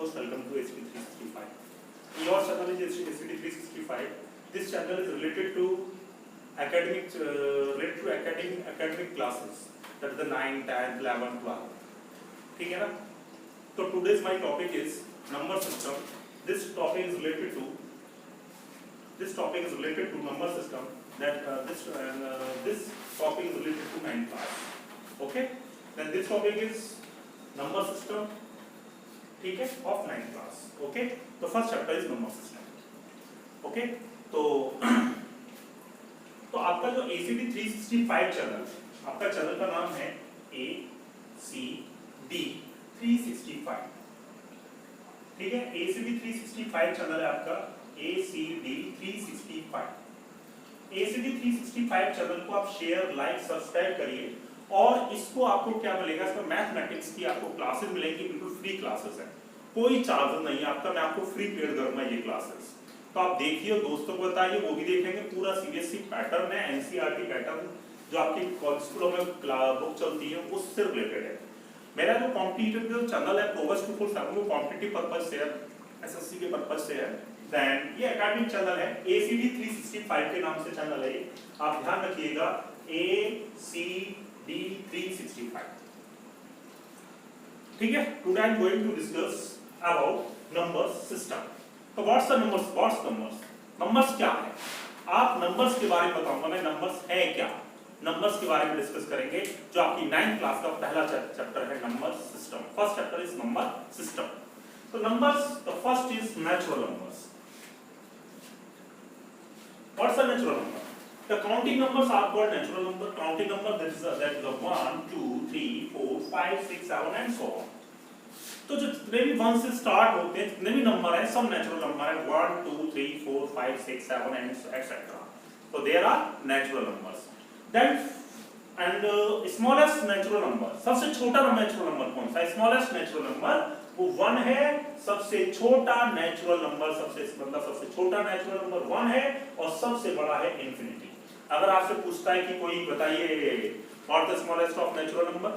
Most welcome to SCD365. Your channel is SCD365. This channel is related to academic classes. That is the 9, 10, 11, 12. ठीक है ना? So today's my topic is number system. This topic is related to number system. This topic is related to 9th class. Okay? Then this topic is number system. ठीक है? Of 9th class. Okay? The first chapter is number system. Okay? तो आपका जो ACD 365 channel, आपका channel का नाम है ACD 365. ठीक है? ACD 365 चैनल है आपका ACD 365. ACD 365 चैनल को आप शेयर, लाइक, सब्सक्राइब करिए और इसको आपको क्या मिलेगा, इसमें मैथमेटिक्स की आपको क्लासेस मिलेंगी, बिल्कुल फ्री क्लासेस है, कोई चार्ज नहीं है आपका, मैं आपको फ्री पेड करूंगा ये क्लासेस. तो आप देखिए, दोस्तों को बताइए, वो भी देखेंगे. पूरा सीबीएसई पैटर्न है, एनसीईआरटी पैटर्न जो आपकी स्कूलों में बुक चलती है उससे रिलेटेड है. मेरा जो कॉम्पिटिटिव चैनल है प्रोवर्स 247 वो कॉम्पिटिटिव पर्पस से है, एसएससी के पर्पस से है. देन ये एकेडमिक चैनल है ACD 365 के नाम से चैनल है. आप ध्यान रखिएगा ACD 365. ठीक है? Today I am going to discuss about number system. तो व्हाट्स नंबर्स क्या है? आप नंबर्स के बारे में बताऊंगा मैं, नंबर्स है क्या, नंबर्स के बारे में डिस्कस करेंगे, जो आपकी 9th क्लास का पहला चैप्टर है number system. First chapter is number system. तो numbers, the first is natural numbers. What's a natural number? The counting numbers are called natural number. Counting number that is the 1, 2, 3, 4, 5, 6, 7 and so on. तो जो जितने भी 1 से start होते हैं, जितने भी नंबर हैं, सब नेचुरल नंबर हैं. 1, 2, 3, 4, 5, 6, 7 and etc. So there are natural numbers. Then and smallest natural number, सबसे छोटा नेचुरल नंबर कौन सा? स्मॉलेस्ट नेचुरल नंबर वो 1 है. सबसे छोटा नेचुरल नंबर, सबसे छोटा नेचुरल नंबर 1 है और सबसे बड़ा है इंफिनिटी. अगर आपसे पूछता है कि कोई बताइए what the smallest of natural number,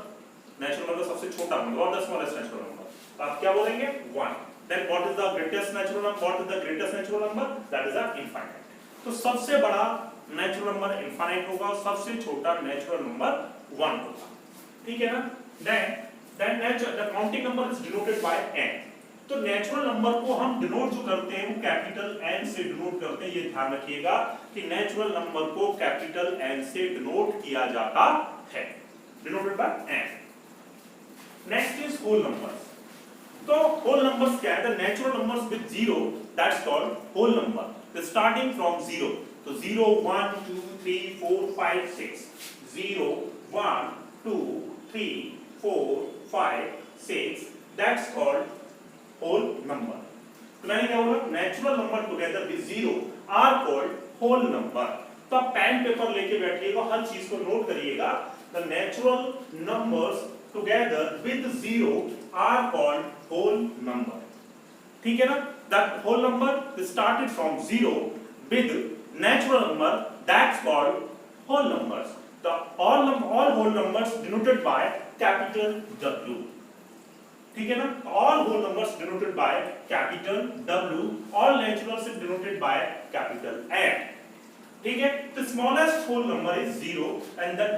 natural number सबसे छोटा number, what the smallest natural number, आप क्या बोलेंगे? 1. Then what is the greatest natural number, what is the greatest natural number? That is the infinite. तो सबसे बड़ा natural number infinite होगा, सबसे छोटा नेचुरल नंबर 1 होगा. ठीक है ना? Then the counting number is denoted by n. तो नेचुरल नंबर को हम डिनोट जो करते हैं वो कैपिटल N से डिनोट करते हैं. ये ध्यान रखिएगा कि नेचुरल नंबर को कैपिटल N से डिनोट किया जाता है, denoted by n. Next is whole numbers. तो होल नंबर्स क्या है? The natural numbers with 0, that's called whole number. The starting from 0. तो 0, 1, 2, 3, 4, 5, 6. 0, 1, 2, 3, 4, 5, 6. That's called whole number. तो मैंने क्या बोला? Natural number together with 0 are called whole number. तो आप पेन पेपर लेके बैठिएगा, हर चीज को नोट करिएगा. The natural numbers together with 0 are called whole number. ठीक है ना? That whole number is started from 0 with natural number, that's called whole numbers. The all whole numbers denoted by capital W. ठीक है ना? All whole numbers denoted by capital W. All naturals is denoted by capital N. ठीक है? The smallest whole number is 0 and the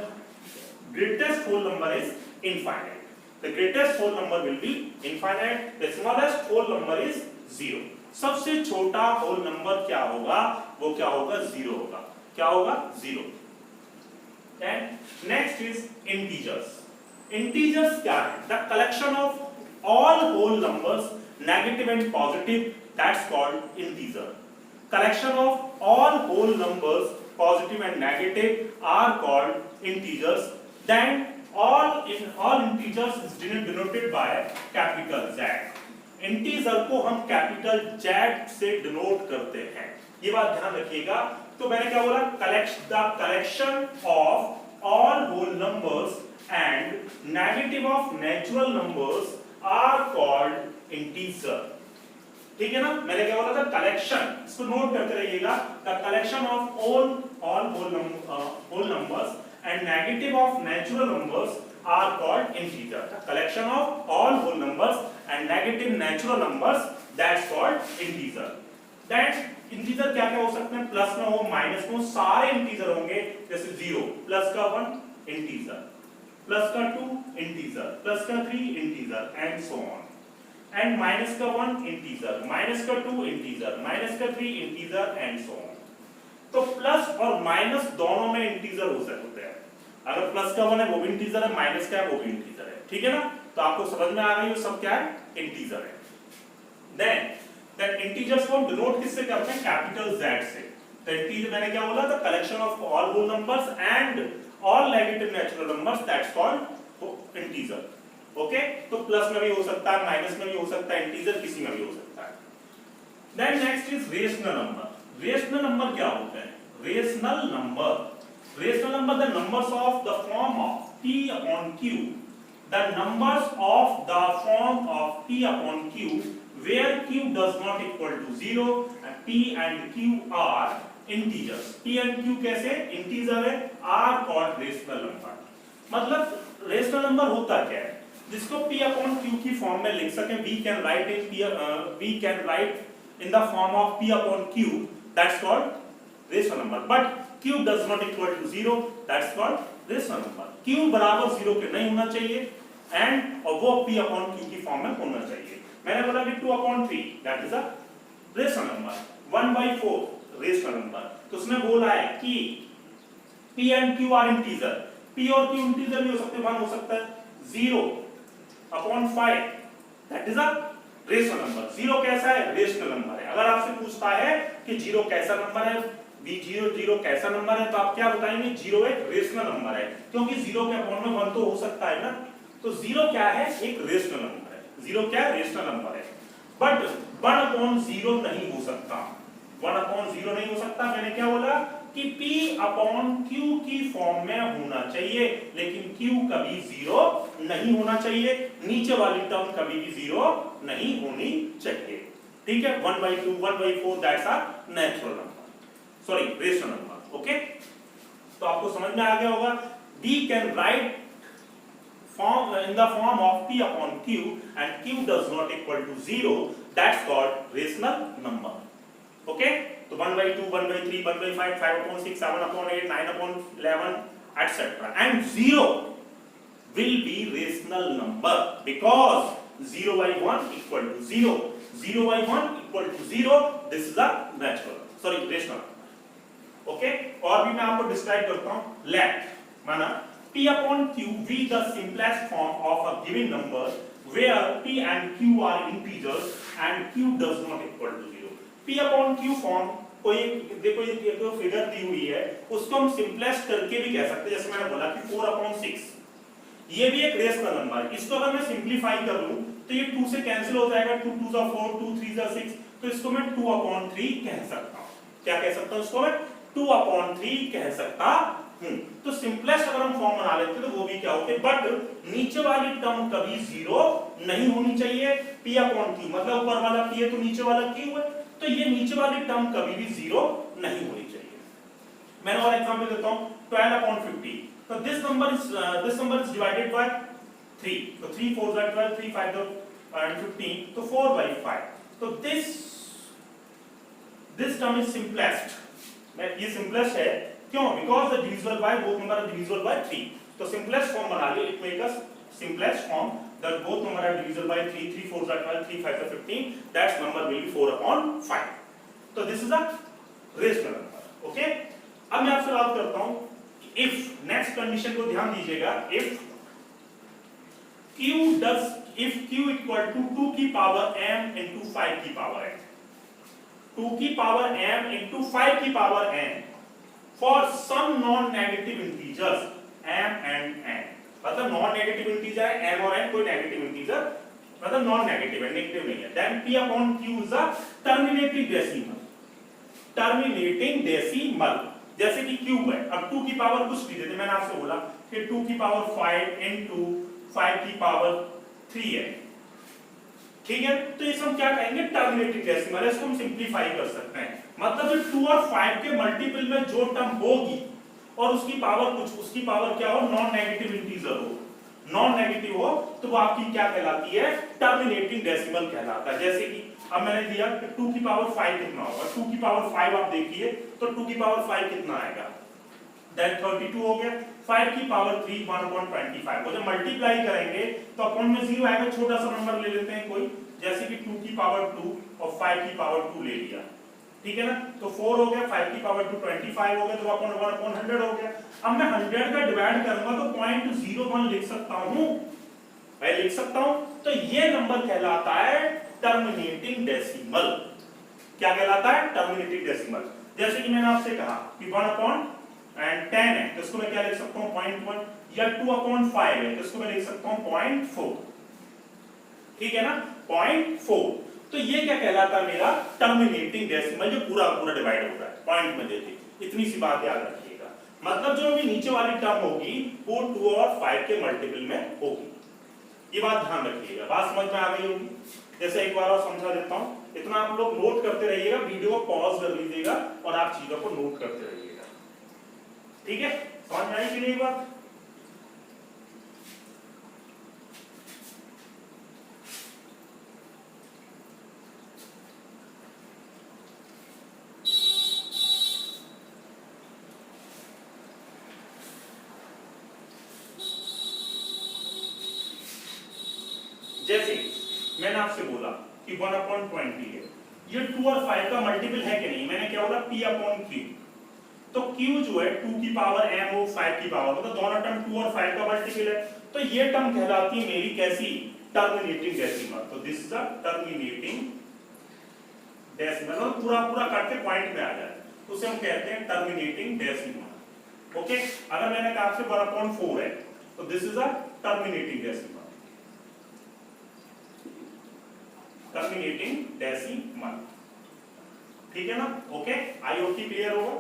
greatest whole number is infinite. The greatest whole number will be infinite. The smallest whole number is 0. सबसे छोटा whole number क्या होगा? वो क्या होगा? 0 होगा. क्या होगा? 0. And next is integers. Integers क्या है? The collection of all whole numbers, negative and positive, that's called integer. Collection of all whole numbers, positive and negative, are called integers. Then all integers is denoted by capital Z. Integer को हम capital Z से denote करते हैं. ये बात ध्यान रखिएगा. तो मैंने क्या बोला? Collection of all whole numbers and negative of natural numbers are called integer. ठीक है ना? मैंने क्या बोला था? कलेक्शन, इसको नोट करते रहिएगा. The collection of all whole numbers and negative of natural numbers are called integer. The collection of all whole numbers and negative natural numbers, that's called integer. That integer क्या क्या हो सकते हैं, plus में हो, minus में हो, सारे इंटीजर होंगे, जैसे 0 प्लस का 1 इंटीजर, प्लस का 2 इंटीजर, प्लस का 3 integer and so on, and minus का 1 इंटीजर, माइनस का 2 इंटीजर, माइनस का 3 इंटीजर एंड सो ऑन। तो प्लस और माइनस दोनों में इंटीजर हो सकते हैं। अगर प्लस का 1 है वो भी इंटीजर है, माइनस का है वो भी इंटीजर है, ठीक है ना। तो आपको समझ में आ रही है सब क्या है, इंटीजर है। देन दैट इंटीजर्स को डिनोट किससे करते हैं, कैपिटल Z से। तो इंटीजर मैंने क्या बोला था, collection of all whole numbers and all negative natural numbers, that's called integer. Okay, तो प्लस में भी हो सकता है, माइनस में भी हो सकता है, इंटीजर किसी में भी हो सकता है। Then next is rational number. Rational number क्या होते हैं, rational number the numbers of the form of p upon q, the numbers of the form of p upon q where q does not equal to 0 and p and q are integers। p and q कैसे integer है, are called rational number। मतलब rational number होता क्या है, जिसको p upon q की form में लिख सकें, we can write in the form of p upon q, that's called rational number। but q does not equal to 0, that's called rational number। q बराबर 0 के नहीं होना चाहिए एंड और वो p upon q की फॉर्म में होना चाहिए। मैंने बोला कि 2 upon 3 that is a rational number, 1/4 rational number। तो उसने बोला है कि p and q are integer, p और q इंटीजर भी हो सकते हैं, 1 हो सकता है, 0 upon 5 that is a rational number. 0 कैसा है, रेशनल नंबर है। अगर आपसे पूछता है कि 0 कैसा नंबर है, b0 कैसा नंबर है, तो आप क्या बताएंगे, 0 एक रेशनल नंबर है, क्योंकि 0 के अपॉन में 1 तो हो सकता है ना। तो 0 क्या है, एक रेशनल नंबर है। 0 क्या है, रेशनल नंबर है। बट 1/0 नहीं हो सकता, 1/0 नहीं हो सकता। मैंने क्या बोला कि p upon q की फॉर्म में होना चाहिए, लेकिन q कभी 0 नहीं होना चाहिए, नीचे वाली टर्म कभी भी 0 नहीं होनी चाहिए, ठीक है। 1/2 1/4 that's a natural number, sorry rational number. Okay, तो आपको समझ में आ गया होगा, we can write form in the form of p upon q and q does not equal to 0, that's called rational number। Okay, तो 1/2 1/3 1/5 5/6 7/8 9/11 etc. and 0 will be rational number because 0/1 equal to 0, 0/1 equal to 0, this is a rational number। Okay, और भी मैं आपको describe करता हूं। Late माना p upon q be the simplest form of a given number where p and q are integers and q does not equal to 0। p upon q form कोई देखो ये तो फिगर दी हुई है, उसको हम सिंपलेस्ट करके भी कह सकते हैं, जैसे मैंने बोला कि 4/6 ये भी एक रेशनल नंबर है। इसको अगर मैं सिंपलीफाई कर लूं तो ये 2 से कैंसिल हो जाएगा, 2 2 4 2 3 6, तो इसको मैं 2/3 कह सकता हूं। क्या कह सकता हूं, इसको मैं 2/3 कह सकता हूं। तो सिंपलेस्ट अगर हम फॉर्म बना लेते तो वो भी क्या होते, बट नीचे वाली टर्म कभी 0 नहीं होनी चाहिए। p upon q मतलब ऊपर वाला p है तो नीचे वाला q है, तो ये नीचे वाली टर्म कभी भी 0 नहीं होनी चाहिए। मैं और एग्जांपल देता हूं, 12/50। तो this number is divided by 3, तो 3 4 are 12, 3 5 are 15, तो 4/5। तो दिस टर्म इज सिंपलेस्ट, ये सिंपलेस्ट है, क्यों, because the divisible by both number are divisible by 3। तो सिंपलेस्ट फॉर्म बना लिया, it make us simplest form that both number are divisible by 3, 3 4s are 12, 3 5s are 15, that number will be 4/5। तो this is a rational number। okay, अब मैं आपसे बात करता हूं if next condition को ध्यान दीजिएगा, if q equal to 2 की पावर m into 5 की पावर n, 2 की पावर m into 5 की power n for some non-negative integers m and n। मतलब नॉन नेगेटिव इंटीजर है m और n, कोई नेगेटिव इंटीजर मतलब नॉन नेगेटिव है, नेगेटिव नहीं है। Then p upon q is a terminating decimal, जैसे कि क्यूब है। अब 2 की पावर कुछ भी देते, मैंने आपसे बोला कि 2 की पावर 5 into 5 की पावर 3 है, ठीक है। तो इसे हम क्या कहेंगे, टर्मिनेटिंग डेसिमल है, इसको हम सिंपलीफाई कर सकते हैं। मतलब 2 और 5 के मल्टीपल में जो टर्म होगी और उसकी पावर क्या हो, नॉन नेगेटिव इंटीजर हो, नॉन नेगेटिव हो तो वो आपकी क्या कहलाती है, टर्मिनेटिंग डेसिमल कहलाता है। जैसे कि अब मैंने दिया कि 2 की पावर 5 कितना होगा, 2 की पावर 5 आप देखिए तो 2 की पावर 5 कितना आएगा, देन 32 हो गया। 5 की पावर 3 1/25 को जब मल्टीप्लाई करेंगे तो अपॉन में 0 आएगा, छोटा सा नंबर ले लेते हैं कोई, जैसे कि 2 की पावर 2 और 5 की पावर 2 ले लिया, ठीक है ना, तो 4 हो गया, 5 की पावर 2 25 हो गया, तो अपॉन 1/100 हो गया। अब मैं 100 का डिवाइड करूंगा तो 0.01 लिख सकता हूं, मैं लिख सकता हूं, तो ये नंबर कहलाता है टर्मिनेटिंग डेसिमल। क्या कहलाता है, टर्मिनेटिंग डेसिमल। जैसे कि मैंने आपसे कहा कि 1/10 है तो इसको मैं क्या लिख सकता हूं 0.1, या 2/5 है तो इसको मैं लिख सकता हूं 0.4, ठीक है ना, 0.4। तो ये क्या कहलाता है, मेरा टर्मिनेटिंग डेसिमल, जो पूरा पूरा डिवाइड होता है पॉइंट में देके। इतनी सी बात याद रखिएगा, मतलब जो भी नीचे वाली टर्म होगी वो 2 और 5 के मल्टीपल में होगी, ये बात ध्यान रखिएगा। बात समझ में आ गई होगी। जैसे एक बार और समझा देता हूं, इतना आप लोग नोट करते रहिएगा, वीडियो को पॉज कर लीजिएगा और आप चीजों को नोट करते रहिएगा, ठीक है, समझ में आई कि नहीं बात। जैसे मैंने आपसे बोला कि 1/20 है, ये 2 और 5 का मल्टीपल है कि नहीं, मैंने क्या बोला P/Q, तो Q जो है 2 की पावर m हो 5 की पावर, मतलब दोनों टर्म 2 और 5 का मल्टीपल है, तो ये टर्म कहलाती है मेरी कैसी, टर्मिनेटिंग डेसिमल। तो this is a terminating decimal, और पूरा पूरा काट के पॉइंट में आ जाए तो उसे हम कहते हैं टर्मिनेटिंग डेसिमल। ओके, अगर मैंने कहा आपसे 1/4 है तो this is a terminating decimal, terminating decimal, ठीक है ना। ओके, आई होप कि क्लियर होगा।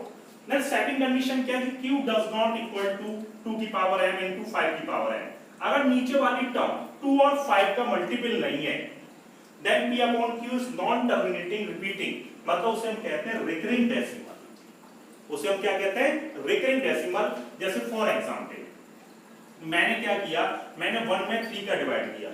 नेक्स्ट सेकंड कंडीशन क्या है, q does not equal to 2 की पावर m इनटू 5 की पावर m। अगर नीचे वाली टर्म 2 और 5 का मल्टीपल नहीं है, then P/Q is non terminating repeating, मतलब उसे हम कहते हैं रिकरिंग डेसिमल। उसे हम क्या कहते हैं, रिकरिंग डेसिमल। जैसे फॉर एग्जांपल मैंने क्या किया, मैंने 1 में 3 का डिवाइड किया,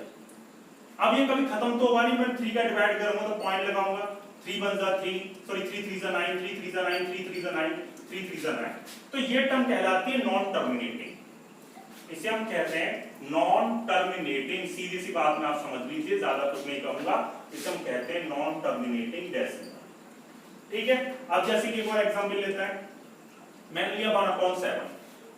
अब ये कभी खत्म तो होगा नहीं, मैं 3 का डिवाइड करूंगा तो पॉइंट लगाऊंगा, 3 1 जा 3, सॉरी 3 3 जा 9, 3 3 जा 9, 3 3 जा 9, 3 3 जा 9, तो ये टर्म कहलाती है नॉन टर्मिनेटिंग। इसे हम कहते हैं नॉन टर्मिनेटिंग, सीधी सी बात में आप समझ लीजिए, ज्यादा कुछ नहीं कहूंगा, इसे हम कहते हैं नॉन टर्मिनेटिंग डेसिमल, ठीक है। अब जैसे कि एक और एग्जांपल लेते हैं, मैंने लिया 1/7,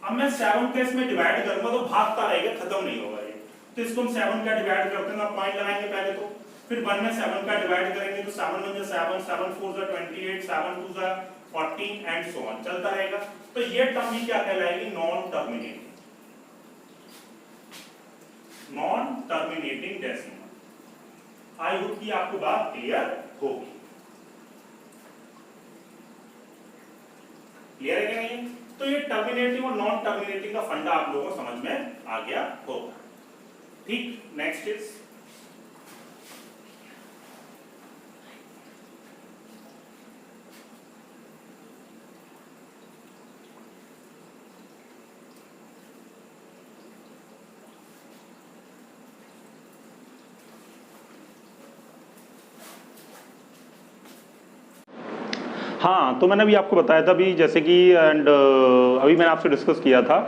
अब मैं 7 के इसमें डिवाइड करूंगा तो भागता रहेगा, खत्म नहीं होगा ये, तो इसको हम 7 का डिवाइड करते हैं, पॉइंट लगाएंगे पहले तो, फिर 1 में 7 का डिवाइड करेंगे तो 7 1 जा 7, 7 4 जा 28, 7 2 जा 14 एंड सो ऑन, चलता रहेगा। तो ये टर्म ही क्या कहलाएगी, non terminating, non terminating decimal. I hope कि आपको बात क्लियर होगी, क्लियर है कि नहीं। तो ये टर्मिनेटिंग और नॉन टर्मिनेटिंग का फंडा आप लोगों को समझ में आ गया होगा, ठीक। नेक्स्ट इज हाँ, तो मैंने अभी आपको बताया था अभी, जैसे कि अभी मैंने आपसे डिस्कस किया था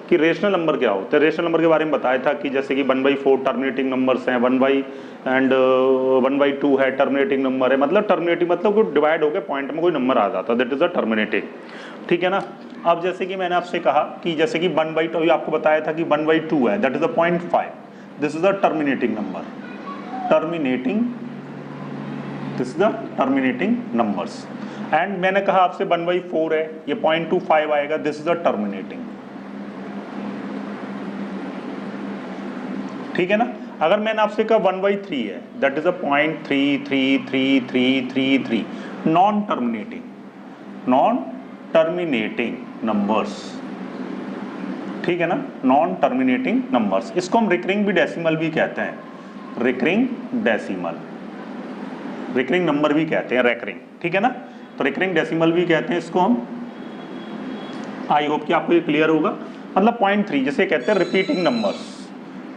कि रेशनल नंबर क्या होते हैं। रेशनल नंबर के बारे में बताया था कि जैसे कि 1/4 टर्मिनेटिंग नंबर्स हैं, 1/2 है टर्मिनेटिंग नंबर है, मतलब टर्मिनेटिंग मतलब कोई डिवाइड होकर पॉइंट में कोई नंबर आ जाता है, दैट इज अ टर्मिनेटिंग, ठीक है ना। अब जैसे कि मैंने आपसे कहा कि जैसे कि 1/2 अभी आपको बताया था कि 1/2 है, that is a 0.5, this is a terminating number, terminating, this is a terminating numbers. And मैंने कहा आपसे 1/4 है, ये 0.25 आएगा, दिस इज अ टर्मिनेटिंग, ठीक है ना। अगर मैंने आपसे कहा 1/3 है, that is a 0.33333, non terminating, non terminating numbers, ठीक है ना, नॉन टर्मिनेटिंग नंबर्स। इसको हम रिकरिंग भी डेसिमल भी कहते हैं, रिकरिंग डेसिमल, रिकरिंग नंबर भी कहते हैं, रिकरिंग, ठीक है ना। तो रिकरिंग डेसिमल भी कहते हैं इसको हम। आई होप कि आपको ये क्लियर होगा। मतलब 0.3 जैसे कहते हैं रिपीटिंग नंबर्स,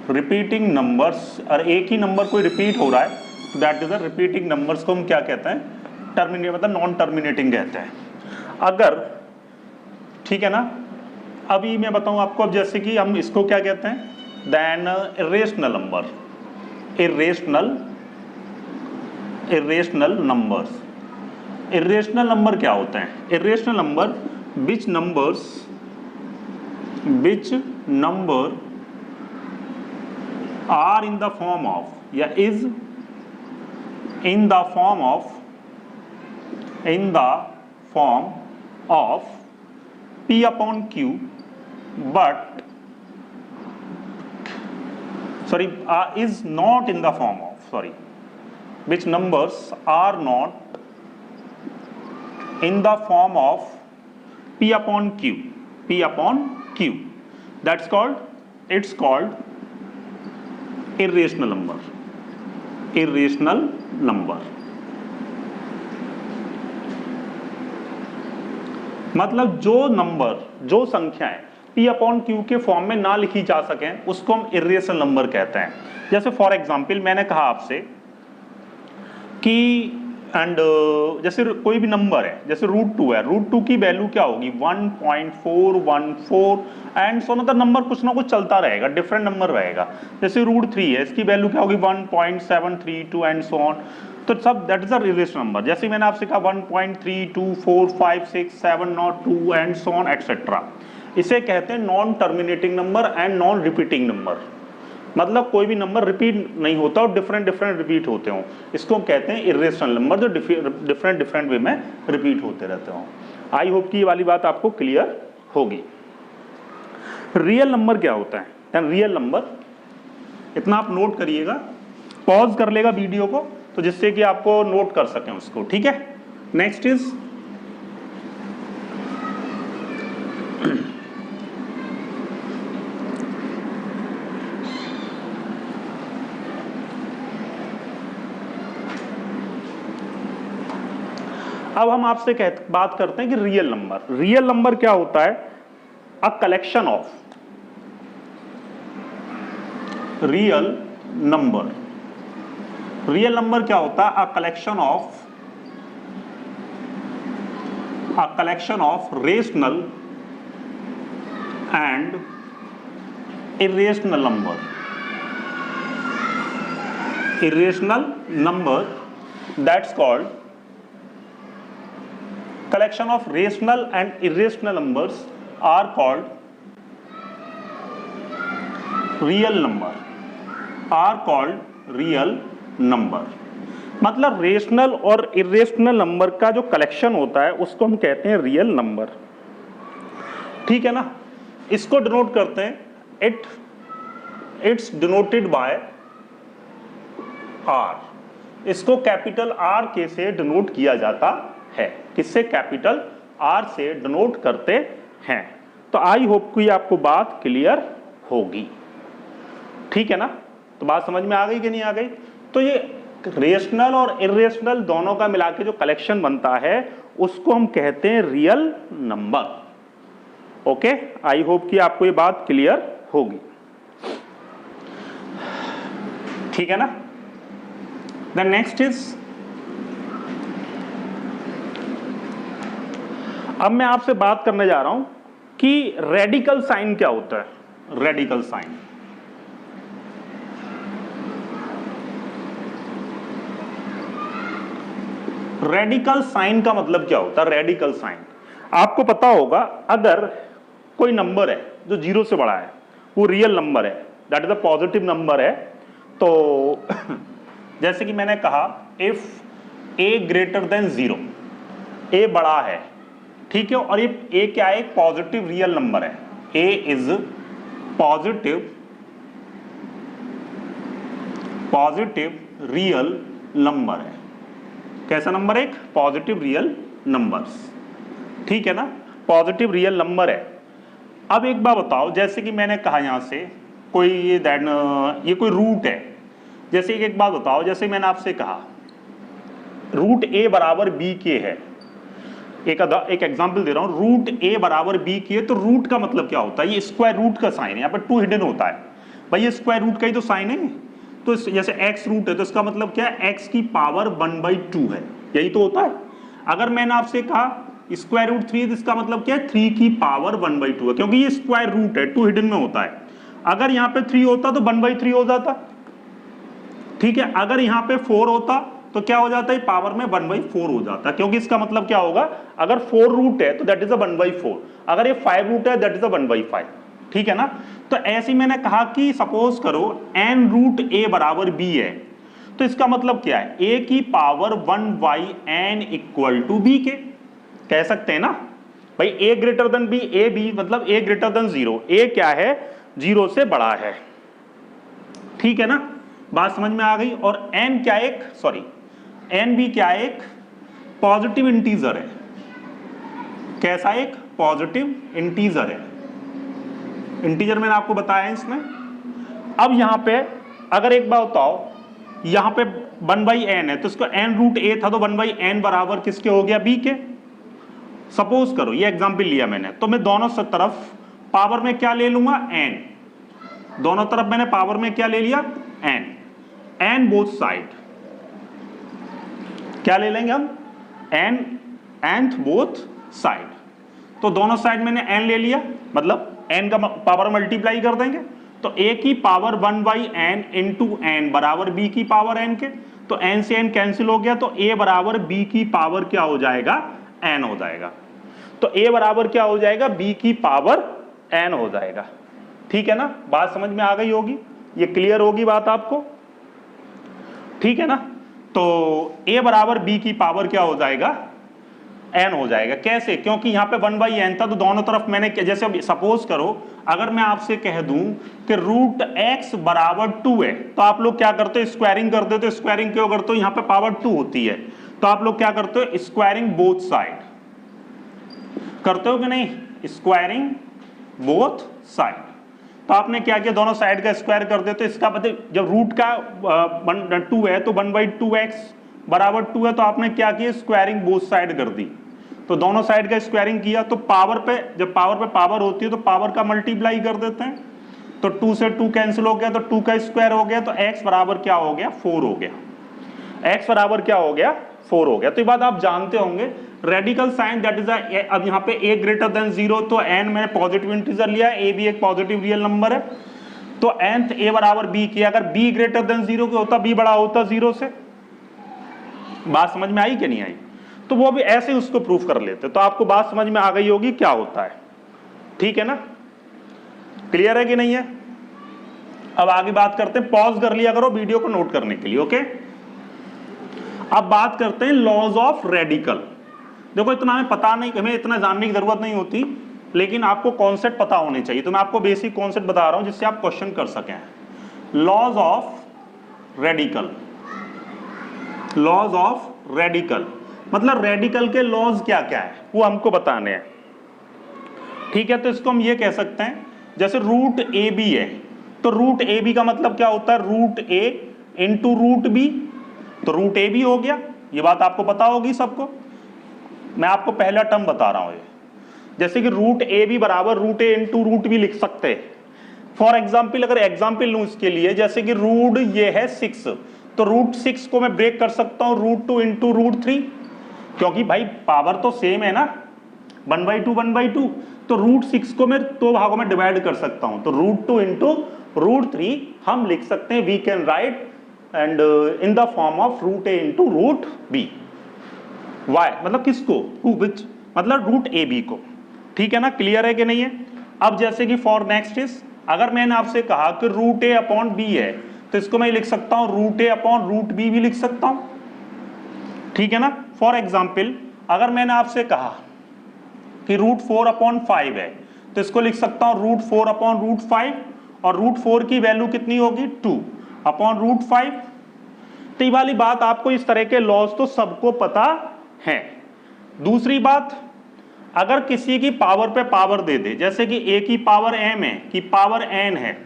रिपीटिंग नंबर्स, और एक ही नंबर कोई रिपीट हो रहा है, that is a repeating numbers को हम क्या कहते हैं, टर्मिनेट, मतलब नॉन टर्मिनेटिंग कहते हैं। अगर, ठीक है ना, अभी मैं बताऊं आपको, अब जैसे कि हम इसको क्या कहते हैं, then irrational number, irrational numbers. Irrational number क्या होते हैं? Irrational number which number are in the form of, या is in the form of P upon Q, but is not in the form of, which numbers are not in the form of P upon Q, that's called, it's called irrational number, मतलब जो number, जो संख्याएं P upon Q के form में ना लिखी जा सकें उसको हम इरेशनल नंबर कहते हैं। जैसे फॉर एग्जांपल मैंने कहा आपसे कि जैसे कोई भी नंबर है, जैसे √2 है, √2 की वैल्यू क्या होगी, 1.414 एंड सो, मतलब नंबर कुछ ना कुछ चलता रहेगा, डिफरेंट नंबर रहेगा। जैसे √3 है, इसकी वैल्यू क्या होगी, 1.732 एंड सो ऑन, तो सब that is a relation number. जैसे मैंने आपसे कहा 1.32456 एंड सो ऑन एक्सेट्रा, इसे कहते हैं non terminating number and non repeating number, मतलब कोई भी नंबर रिपीट नहीं होता और डिफरेंट रिपीट होते हो, इसको कहते हैं इरेशनल नंबर, जो डिफरेंट वे में रिपीट होते रहते हो। आई होप कि ये वाली बात आपको क्लियर होगी। रियल नंबर क्या होता है? रियल नंबर, इतना आप नोट करिएगा, पॉज कर लेगा वीडियो को तो जिससे कि आपको नोट कर सकें उसको, ठीक है। नेक्स्ट इज अब हम आपसे बात करते हैं कि रियल नंबर क्या होता है? A collection of real number क्या होता है? A collection of rational and irrational number, that's called collection of rational and irrational numbers are called real number, मतलब रेशनल और इरेशनल नंबर का जो कलेक्शन होता है उसको हम कहते हैं रियल नंबर, ठीक है ना। इसको डिनोट करते हैं, इट्स डिनोटेड बाय आर, इसको कैपिटल आर के से डिनोट किया जाता है। किससे? कैपिटल आर से डिनोट करते हैं। तो आई होप कि आपको बात क्लियर होगी, ठीक है ना। तो बात समझ में आ गई कि नहीं आ गई? तो ये रेशनल और इरेशनल दोनों का मिला के जो कलेक्शन बनता है उसको हम कहते हैं real number. Okay, I hope कि आपको ये बात क्लियर होगी, ठीक है ना। द नेक्स्ट इज, अब मैं आपसे बात करने जा रहा हूं कि रेडिकल साइन क्या होता है। रेडिकल साइन का मतलब क्या होता है? रेडिकल साइन आपको पता होगा, अगर कोई नंबर है जो 0 से बड़ा है, वो रियल नंबर है, that is a positive number है। तो जैसे कि मैंने कहा, if a greater than 0, a बड़ा है, ठीक है, और ये a क्या है? एक पॉजिटिव रियल नंबर है, a is positive real number है। कैसा नंबर? एक पॉजिटिव रियल नंबर्स, ठीक है ना, पॉजिटिव रियल नंबर है। अब एक बात बताओ, जैसे कि मैंने कहा यहां से कोई ये कोई रूट है, जैसे एक बात बताओ, जैसे मैंने आपसे कहा रूट a बराबर b के है, एक एग्जांपल दे रहा हूं, रूट a बराबर b की है, तो रूट का मतलब क्या होता है? ये स्क्वायर रूट का साइन है, यहाँ पर 2 हिडन होता है, भाई ये स्क्वायर रूट का ही तो साइन है, तो जैसे x रूट है तो इसका मतलब क्या है, x की पावर 1/2 है, यही तो होता है। अगर मैंने आपसे कहा स्क्वायर रूट 3 तो इसका मतलब क्या है, 3 की पावर 1/2 है, क्योंकि ये स्क्वायर रूट है, 2 हिडन में होता है। अगर यहाँ पे 3 होता तो 1/3 हो जाता, ठीक है। अगर यहाँ पे 4 होता तो क्या हो जाता है, पावर में 1/4 हो जाता, क्योंकि इसका मतलब क्या होगा, अगर 4 रूट है तो दैट इज अ 1/4, अगर ये 5 रूट है दैट इज अ 1/5, ठीक है ना। तो ऐसे ही मैंने कहा कि सपोज करो n रूट a बराबर b है, तो इसका मतलब क्या है, a की power 1/n equal to b के, कह सकते हैं ना भाई a greater than b, a b मतलब a ग्रेटर देन 0, a क्या है 0 से बड़ा है, ठीक है ना, बात समझ में आ गई। और n क्या एक n भी क्या एक पॉजिटिव इंटीजर है, कैसा एक पॉजिटिव इंटीजर है, इंटीजर मैंने आपको बताया है इसमें। अब यहां पे अगर एक बात बताओ, यहां पे 1/n है तो इसको n रूट a था तो 1/n बराबर किसके हो गया, b के। सपोज करो ये एग्जांपल लिया मैंने, तो मैं दोनों तरफ पावर में क्या ले लूंगा, n, दोनों तरफ मैंने पावर में क्या ले लिया, n बोथ साइड, क्या ले लेंगे हम, nth बोथ साइड, तो दोनों साइड मैंने n ले लिया, मतलब n का पावर मल्टीप्लाई कर देंगे, तो a की पावर 1/n इंटू n बराबर b की पावर n के, तो n से n कैंसिल हो गया, तो a बराबर b की पावर क्या हो जाएगा, n हो जाएगा, तो a बराबर क्या हो जाएगा, b की पावर n हो जाएगा, ठीक है ना, बात समझ में आ गई होगी, ये क्लियर होगी बात आपको, ठीक है ना। तो a बराबर b की पावर क्या हो जाएगा, n हो जाएगा, कैसे, क्योंकि यहाँ पे 1/n था तो दोनों तरफ मैंने, जैसे सपोज करो अगर मैं आपसे कह दूं कि रूट x बराबर 2 है, तो आप लोग क्या करते हो, स्क्वायरिंग कर देते हो, स्क्वायरिंग क्यों करते हो, यहाँ पे पावर 2 होती है, तो आप लोग क्या करते हो, स्क्वायरिंग बोथ साइड करते हो कि नहीं, स्क्वायरिंग बोथ साइड, तो आपने क्या किया, दोनों साइड का स्क्वायर कर देते हो, इसका मतलब जब रूट का 2 है तो 1/2x बराबर 2 है, तो आपने क्या किया, स्क्वायरिंग बोथ साइड कर दी, तो दोनों साइड का स्क्वायरिंग किया, तो पावर पे जब पावर होती है तो पावर का मल्टीप्लाई कर देते हैं, तो 2 से 2 कैंसिल हो गया, तो 2 का स्क्वायर हो गया, तो x बराबर क्या हो गया, 4 हो गया, x बराबर क्या हो गया, 4 हो गया। तो ये बात आप जानते होंगे, रेडिकल साइन दैट इज अब यहाँ पे a ग्रेटर देन 0, तो n मैंने पॉजिटिव इंटीजर लिया, a भी एक पॉजिटिव रियल नंबर है, तो nth a बराबर b किया, अगर b ग्रेटर देन 0 के होता, b बड़ा होता 0 से, बात समझ में आई कि नहीं आई, तो वो भी ऐसे ही उसको प्रूफ कर लेते, तो आपको बात समझ में आ गई होगी क्या होता है, ठीक है ना, क्लियर है कि नहीं है। अब आगे बात करते हैं, पॉज कर लिया करो वीडियो को नोट करने के लिए, ओके। अब बात करते हैं लॉज ऑफ रेडिकल। देखो इतना हमें पता नहीं, हमें इतना जानने की जरूरत नहीं होती, लेकिन आपको कॉन्सेप्ट पता होने चाहिए, तो मैं आपको बेसिक कॉन्सेप्ट बता रहा हूं जिससे आप क्वेश्चन कर सकें। Laws of radical, laws of radical मतलब रेडिकल के लॉज क्या क्या है वो हमको बताने हैं, ठीक है। तो इसको हम ये कह सकते हैं, जैसे रूट ए बी है, तो रूट ए बी का मतलब क्या होता है, root A into root B, तो रूट ए बी हो गया, ये बात आपको पता होगी सबको। मैं आपको पहला टर्म बता रहा हूं, ये जैसे कि रूट ए बी बराबर root A into root B लिख सकते हैं। फॉर एग्जाम्पल अगर एग्जाम्पल लूं इसके लिए, जैसे कि रूट ये है 6, तो रूट 6 को मैं ब्रेक कर सकता हूं रूट 2 इंटू रूट 3, क्योंकि भाई पावर तो सेम है ना, 1/2 तो रूट 6 को मैं 2 भागों में डिवाइड कर सकता हूं, तो रूट 2 इंटू रूट 3 हम लिख सकते हैं, we can write and in the form of root A into root B. Why मतलब किसको, विच मतलब रूट ए बी को, ठीक है ना, क्लियर है कि नहीं है। अब जैसे कि फॉर नेक्स्ट इज, अगर मैंने आपसे कहा कि रूट ए अपॉन बी है, तो इसको मैं लिख सकता हूं रूट ए अपॉन रूट बी भी लिख सकता हूं, ठीक है ना। फॉर एग्जाम्पल अगर मैंने आपसे कहा कि रूट 4 अपॉन 5 है, तो इसको लिख सकता हूं रूट 4 अपॉन रूट 5, और रूट 4 की वैल्यू कितनी होगी 2 अपॉन रूट 5। तो ये वाली बात आपको, इस तरह के लॉज तो सबको पता है। दूसरी बात, अगर किसी की पावर पे पावर दे दे, जैसे कि a की पावर m है, की पावर n है,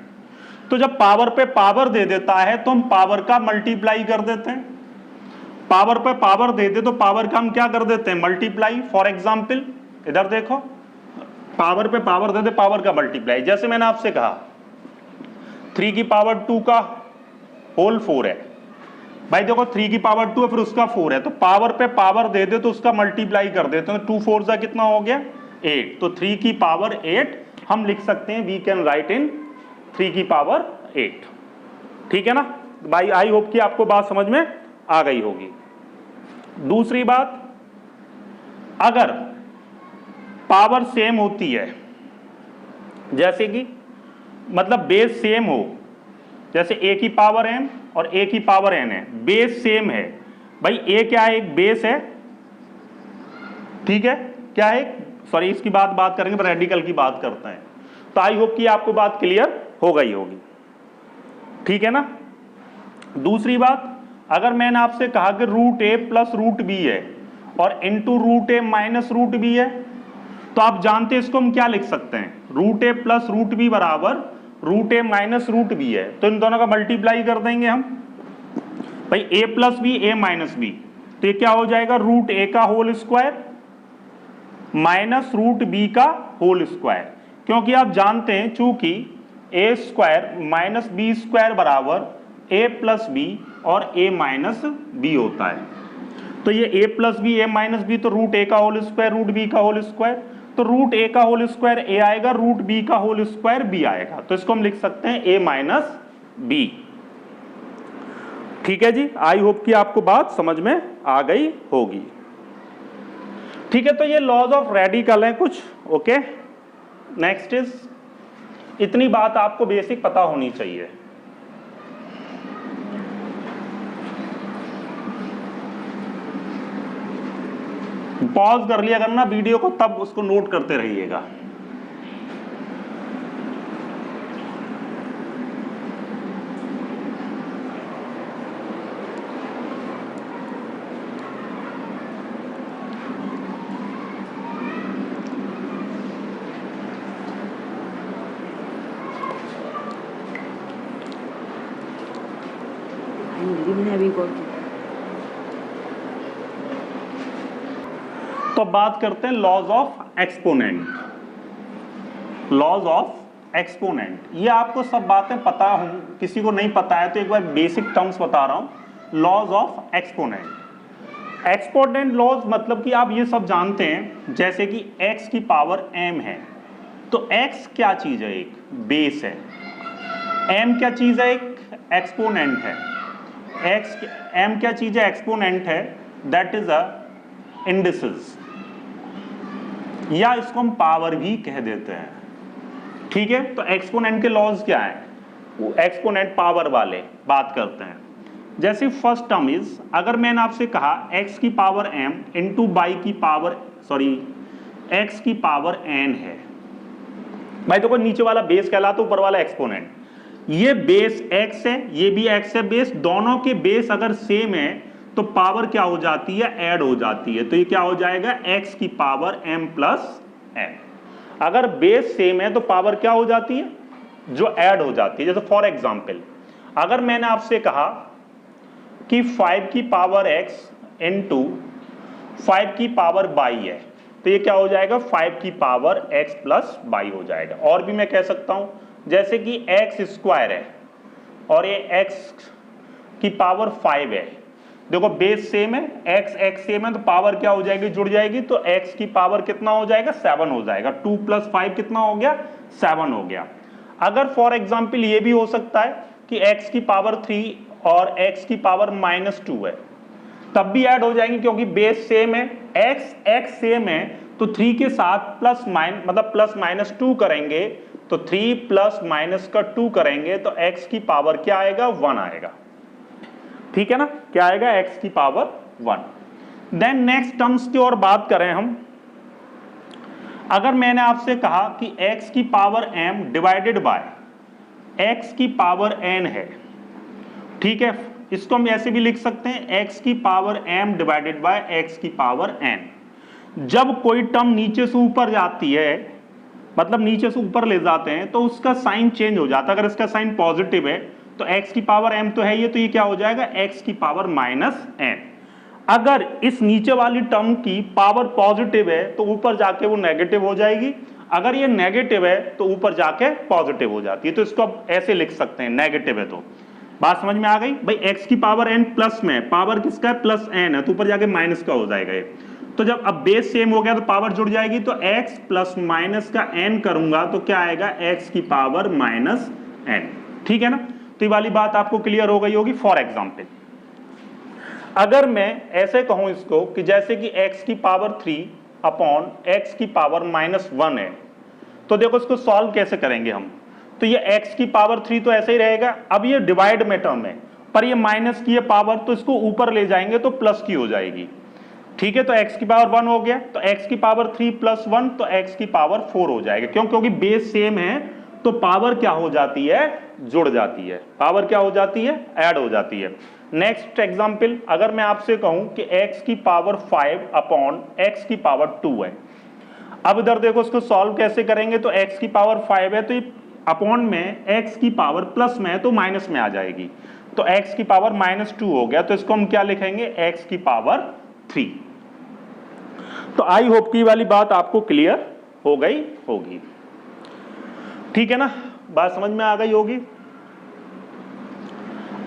तो जब पावर पे पावर दे देता है तो हम पावर का मल्टीप्लाई कर देते हैं, पावर पे पावर दे दे तो पावर का हम क्या कर देते हैं, मल्टीप्लाई। फॉर एग्जाम्पल इधर देखो, पावर पे पावर दे दे, पावर का मल्टीप्लाई। जैसे मैंने आपसे कहा 3 की पावर 2 का होल 4 है भाई, देखो 3 की पावर 2 है फिर उसका 4 है, तो पावर पे पावर दे दे तो उसका मल्टीप्लाई कर देते हैं, 2 4 कितना हो गया 8, तो 3 की पावर 8 हम लिख सकते हैं, वी कैन राइट इन 3 की पावर 8। ठीक है ना भाई, आई होप कि आपको बात समझ में आ गई होगी। दूसरी बात, अगर पावर सेम होती है, जैसे कि मतलब बेस सेम हो, जैसे a की पावर m और a की पावर n है, बेस सेम है भाई, a क्या है, एक बेस है, ठीक है, क्या है, सॉरी इसकी बात करेंगे पर रेडिकल की बात करते हैं, तो आई होप कि आपको बात क्लियर हो गई होगी। ठीक है ना। दूसरी बात, अगर मैंने आपसे कहा कि root a plus root b है और into root a minus root b है, तो आप जानते हैं इसको हम क्या लिख सकते हैं, root a plus root b बराबर root a minus root b है, तो इन दोनों का मल्टीप्लाई कर देंगे हम भाई, a plus b a minus b, तो ये क्या हो जाएगा, रूट a का whole square minus root b का होल स्क्वायर, क्योंकि आप जानते हैं चूंकि a square minus b square बराबर a प्लस b और a माइनस b होता है, तो ये a plus b a minus b, तो रूट a का होल स्क्वायर रूट b का होल स्क्वायर, तो रूट a का होल स्क्वायर a आएगा, रूट b का होल स्क्वायर b आएगा, तो इसको हम लिख सकते हैं a माइनस b। ठीक है जी, आई होप कि आपको बात समझ में आ गई होगी। ठीक है, तो ये लॉज ऑफ रेडिकल हैं कुछ, ओके। नेक्स्ट इज, इतनी बात आपको बेसिक पता होनी चाहिए। पॉज कर लिया करना वीडियो को, तब उसको नोट करते रहिएगा। अभी कॉल, तो बात करते हैं laws of exponent. Laws of exponent, ये आपको सब बातें पता हूं, किसी को नहीं पता है तो एक बार बेसिक टर्म्स बता रहा हूं। Laws of exponent, exponent laws मतलब कि आप ये सब जानते हैं, जैसे कि x की पावर m है, तो x क्या चीज है, एक बेस है, m क्या चीज है, एक एक्सपोनेंट है, m क्या चीज है, एक्सपोनेंट है, दैट इज अ इंडिसेस, या इसको हम पावर भी कह देते हैं। ठीक है, तो एक्सपोनेंट के लॉज क्या है, वो एक्सपोनेंट पावर वाले बात करते हैं। जैसे फर्स्ट टर्म इज, अगर मैंने आपसे कहा x की पावर m इंटू बाई की पावर x की पावर n है भाई, देखो नीचे वाला बेस कहलाता, ऊपर वाला एक्सपोनेंट, ये बेस x है, ये भी x है बेस, दोनों के बेस अगर सेम है तो पावर क्या हो जाती है, ऐड हो जाती है, तो ये क्या हो जाएगा, x की पावर m प्लस n। अगर बेस सेम है तो पावर क्या हो जाती है, जो ऐड हो जाती है। जैसे फॉर एग्जांपल, अगर मैंने आपसे कहा कि 5 की पावर x इंटू 5 की पावर बाई है, तो ये क्या हो जाएगा, 5 की पावर x प्लस बाई हो जाएगा। और भी मैं कह सकता हूं, जैसे कि x स्क्वायर है और ये x की पावर 5 है, देखो बेस सेम है, x सेम है, तो पावर क्या हो जाएगी, जुड़ जाएगी, तो x की पावर कितना हो जाएगा, 7 हो जाएगा, 2 प्लस 5 कितना हो गया, 7 हो गया। अगर फॉर एग्जाम्पल ये भी हो सकता है कि x की पावर 3 और x की पावर -2 है, तब भी ऐड हो जाएंगे, क्योंकि बेस सेम है, x सेम है, तो 3 के साथ प्लस माइनस 2 करेंगे, तो 3 प्लस माइनस का 2 करेंगे तो x की पावर क्या आएगा, 1 आएगा। ठीक है ना, क्या आएगा, x की पावर 1। देन नेक्स्ट टर्म्स की और बात करें हम, अगर मैंने आपसे कहा कि x की power m divided by x की पावर n है, ठीक है, इसको हम ऐसे भी लिख सकते हैं, x की power m divided by x की पावर n। जब कोई टर्म नीचे से ऊपर जाती है, मतलब नीचे से ऊपर ले जाते हैं, तो उसका साइन चेंज हो जाता है। अगर इसका साइन पॉजिटिव है तो x की पावर m तो है ये, तो ये क्या हो जाएगा, x की पावर -n। अगर इस नीचे वाली टर्म की पावर पॉजिटिव है तो ऊपर जाके वो नेगेटिव हो जाएगी, अगर ये नेगेटिव है तो ऊपर जाके पॉजिटिव हो जाती है, तो इसको अब ऐसे लिख सकते हैं, नेगेटिव है तो। बात समझ में आ गई भाई? x की पावर n प्लस में, पावर किसका है? प्लस n है, तो ऊपर जाके माइनस का हो जाएगा ये। तो जब अब बेस सेम हो गया तो पावर जुड़ जाएगी, तो x प्लस माइनस का n करूंगा तो क्या आएगा? x की पावर माइनस n। ठीक है ना? तो ये वाली बात आपको क्लियर हो गई होगी। फॉर एग्जाम्पल अगर मैं ऐसे कहूं इसको कि जैसे कि x की पावर 3 अपॉन x की पावर माइनस 1 है, तो देखो इसको सॉल्व कैसे करेंगे हम। तो ये x की पावर 3 तो ऐसे ही रहेगा, अब ये डिवाइड में टर्म है, पर ये माइनस की है पावर, तो इसको ऊपर ले जाएंगे तो प्लस की हो जाएगी। ठीक है, तो x की पावर 1 हो गया, तो x की पावर 3 प्लस 1 तो x की पावर 4 हो जाएगा। क्यों? क्योंकि बेस सेम है तो पावर क्या हो जाती है? जुड़ जाती है। पावर क्या हो जाती है? ऐड हो जाती है। नेक्स्ट एग्जांपल, अगर मैं आपसे कहूं कि x की पावर 5 अपॉन x की पावर 2 है। अब इधर देखो इसको सॉल्व कैसे करेंगे, तो x की पावर 5 है तो ये अपॉन में x की पावर प्लस में है तो माइनस में आ जाएगी, तो x की पावर माइनस 2 हो गया, तो इसको हम क्या लिखेंगे? x की पावर 3। तो आई होप की वाली बात आपको क्लियर हो गई होगी। ठीक है ना? बात समझ में आ गई होगी।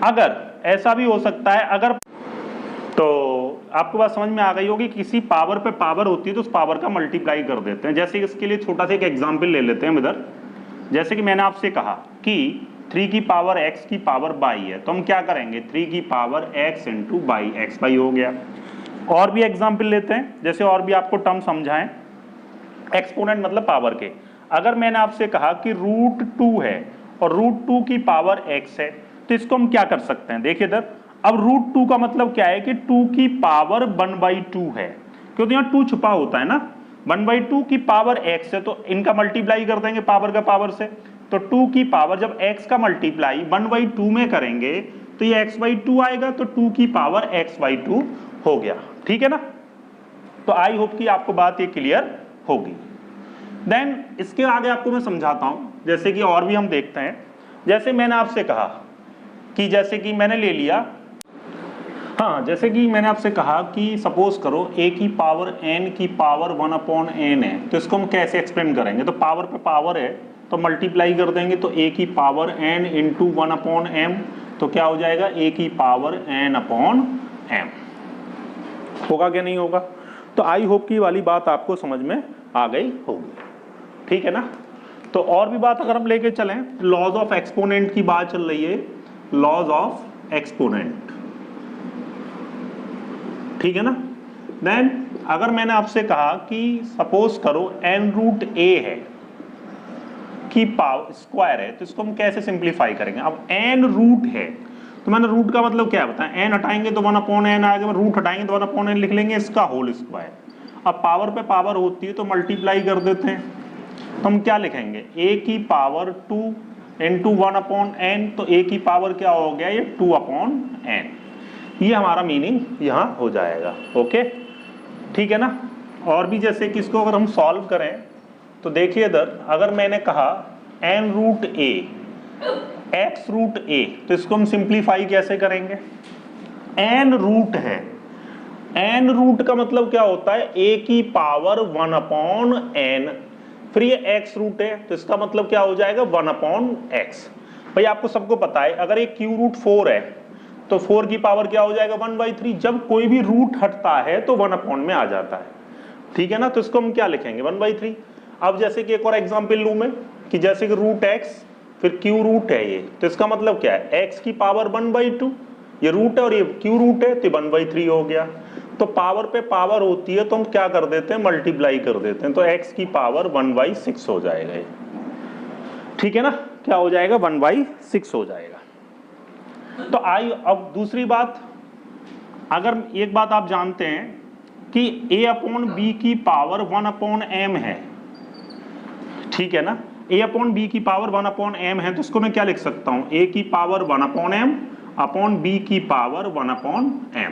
अगर ऐसा भी हो सकता है, अगर तो आपको बात समझ में आ गई होगी, किसी पावर पे पावर होती है तो उस पावर का मल्टीप्लाई कर देते हैं। जैसे इसके लिए छोटा सा एक एग्जांपल ले लेते हैं इधर। जैसे कि मैंने आपसे कहा कि 3 की पावर x की पावर बाई है, तो हम क्या करेंगे? 3 की power x into by, x by हो गया। और भी एग्जांपल लेते हैं, जैसे और भी आपको टर्म समझाएं। एक्सपोनेंट मतलब पावर के। अगर मैंने आपसे कहा कि √2 है और √2 की पावर x है, तो इसको हम क्या कर सकते हैं? देखिए इधर, अब √2 का मतलब क्या है कि 2 की पावर 1/2 है, क्योंकि यहाँ 2 छुपा होता है ना। 1/2 की पावर x है तो इनका मल्टीप्लाई कर देंगे पावर का पावर से, तो 2 की पावर, जब x का मल्टीप्लाई 1/2 में करेंगे तो ये x/2 आएगा, तो 2 की पावर x/2 हो गया। ठीक है ना? तो आई होप कि आपको बात ये क्लियर होगी। देन इसके आगे आपको मैं समझाता हूं, जैसे कि और भी हम देखते हैं। जैसे मैंने आपसे कहा कि जैसे कि मैंने ले लिया, हाँ, जैसे कि मैंने आपसे कहा कि सपोज करो a की पावर n की पावर 1/n है, तो इसको हम कैसे एक्सप्लेन करेंगे? तो पावर पे पावर है तो मल्टीप्लाई कर देंगे, तो a की पावर n इंटू 1/m, तो क्या हो जाएगा? a की पावर n/m। होगा क्या? नहीं होगा? तो आई होप की वाली बात आपको समझ में आ गई होगी। ठीक है ना? तो और भी बात अगर हम लेके चलें, लॉज ऑफ एक्सपोनेंट की बात चल रही है, लॉज ऑफ एक्सपोनेंट। ठीक है ना? देन अगर मैंने आपसे कहा कि सपोज करो n√a है की पावर स्क्वायर है, तो इसको हम कैसे सिंप्लीफाई करेंगे? अब n रूट है, तो मैंने रूट का मतलब क्या बताया? n हटाएंगे तो 1/n आएगा, रूट हटाएंगे तो 1/n लिख लेंगे, इसका होल स्क्वायर। अब पावर पे पावर होती है तो मल्टीप्लाई कर देते हैं, तो हम क्या लिखेंगे? a की पावर 2 इंटू 1/n, तो a की पावर क्या हो गया? ये 2/n। ये हमारा मीनिंग यहाँ हो जाएगा। ओके, ठीक है ना? और भी जैसे कि इसको अगर हम सॉल्व करें तो देखिए इधर, अगर मैंने कहा n√a x√a, तो इसको हम सिंप्लीफाई कैसे करेंगे? n रूट है, n रूट का मतलब क्या होता है? a की पावर 1/n, फिर ये x रूट है तो इसका मतलब क्या हो जाएगा? 1/x। भाई आपको सबको पता है, अगर ये q√4 है तो 4 की पावर क्या हो जाएगा? 1/3। जब कोई भी रूट हटता है तो 1/, में आ जाता है। ठीक है ना? तो इसको हम क्या लिखेंगे? 1/3। अब जैसे कि एक और एग्जांपल लूं मैं, कि जैसे कि √x फिर q रूट है ये, तो इसका मतलब क्या है? x की पावर 1/2, ये रूट है और ये q रूट है, तो 1/3 हो गया। तो पावर पे पावर होती है तो हम क्या कर देते हैं? मल्टीप्लाई कर देते हैं, तो x की पावर 1/6 हो जाएगा ये। ठीक है ना? क्या हो जाएगा? 1/6 हो जाएगा। तो अब दूसरी बात, अगर एक बात आप जानते हैं कि a/b की पावर 1/m है, ठीक है ना? a/b की पावर 1/m है, तो इसको मैं क्या लिख सकता हूं? a की पावर 1/m अपॉन b की पावर 1/m,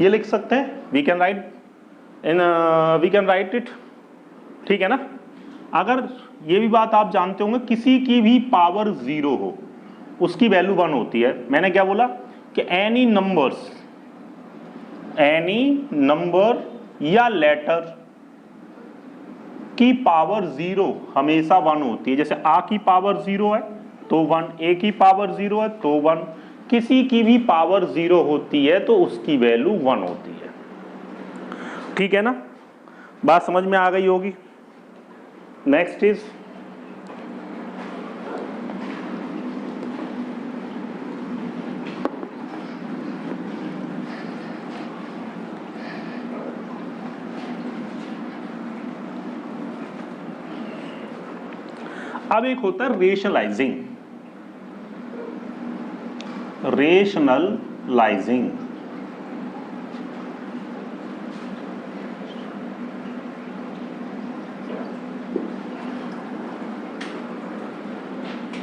ये लिख सकते हैं। We can write it. ठीक है ना? अगर ये भी बात आप जानते होंगे, किसी की भी पावर 0 हो उसकी वैल्यू 1 होती है। मैंने क्या बोला कि एनी नंबर या लेटर की पावर 0 हमेशा 1 होती है। जैसे आ की पावर 0 है तो 1, ए की पावर 0 है तो 1, किसी की भी पावर 0 होती है तो उसकी वैल्यू 1 होती है। ठीक है ना, बात समझ में आ गई होगी। नेक्स्ट इज अब एक होता है रेशनलाइजिंग। रेशनलाइजिंग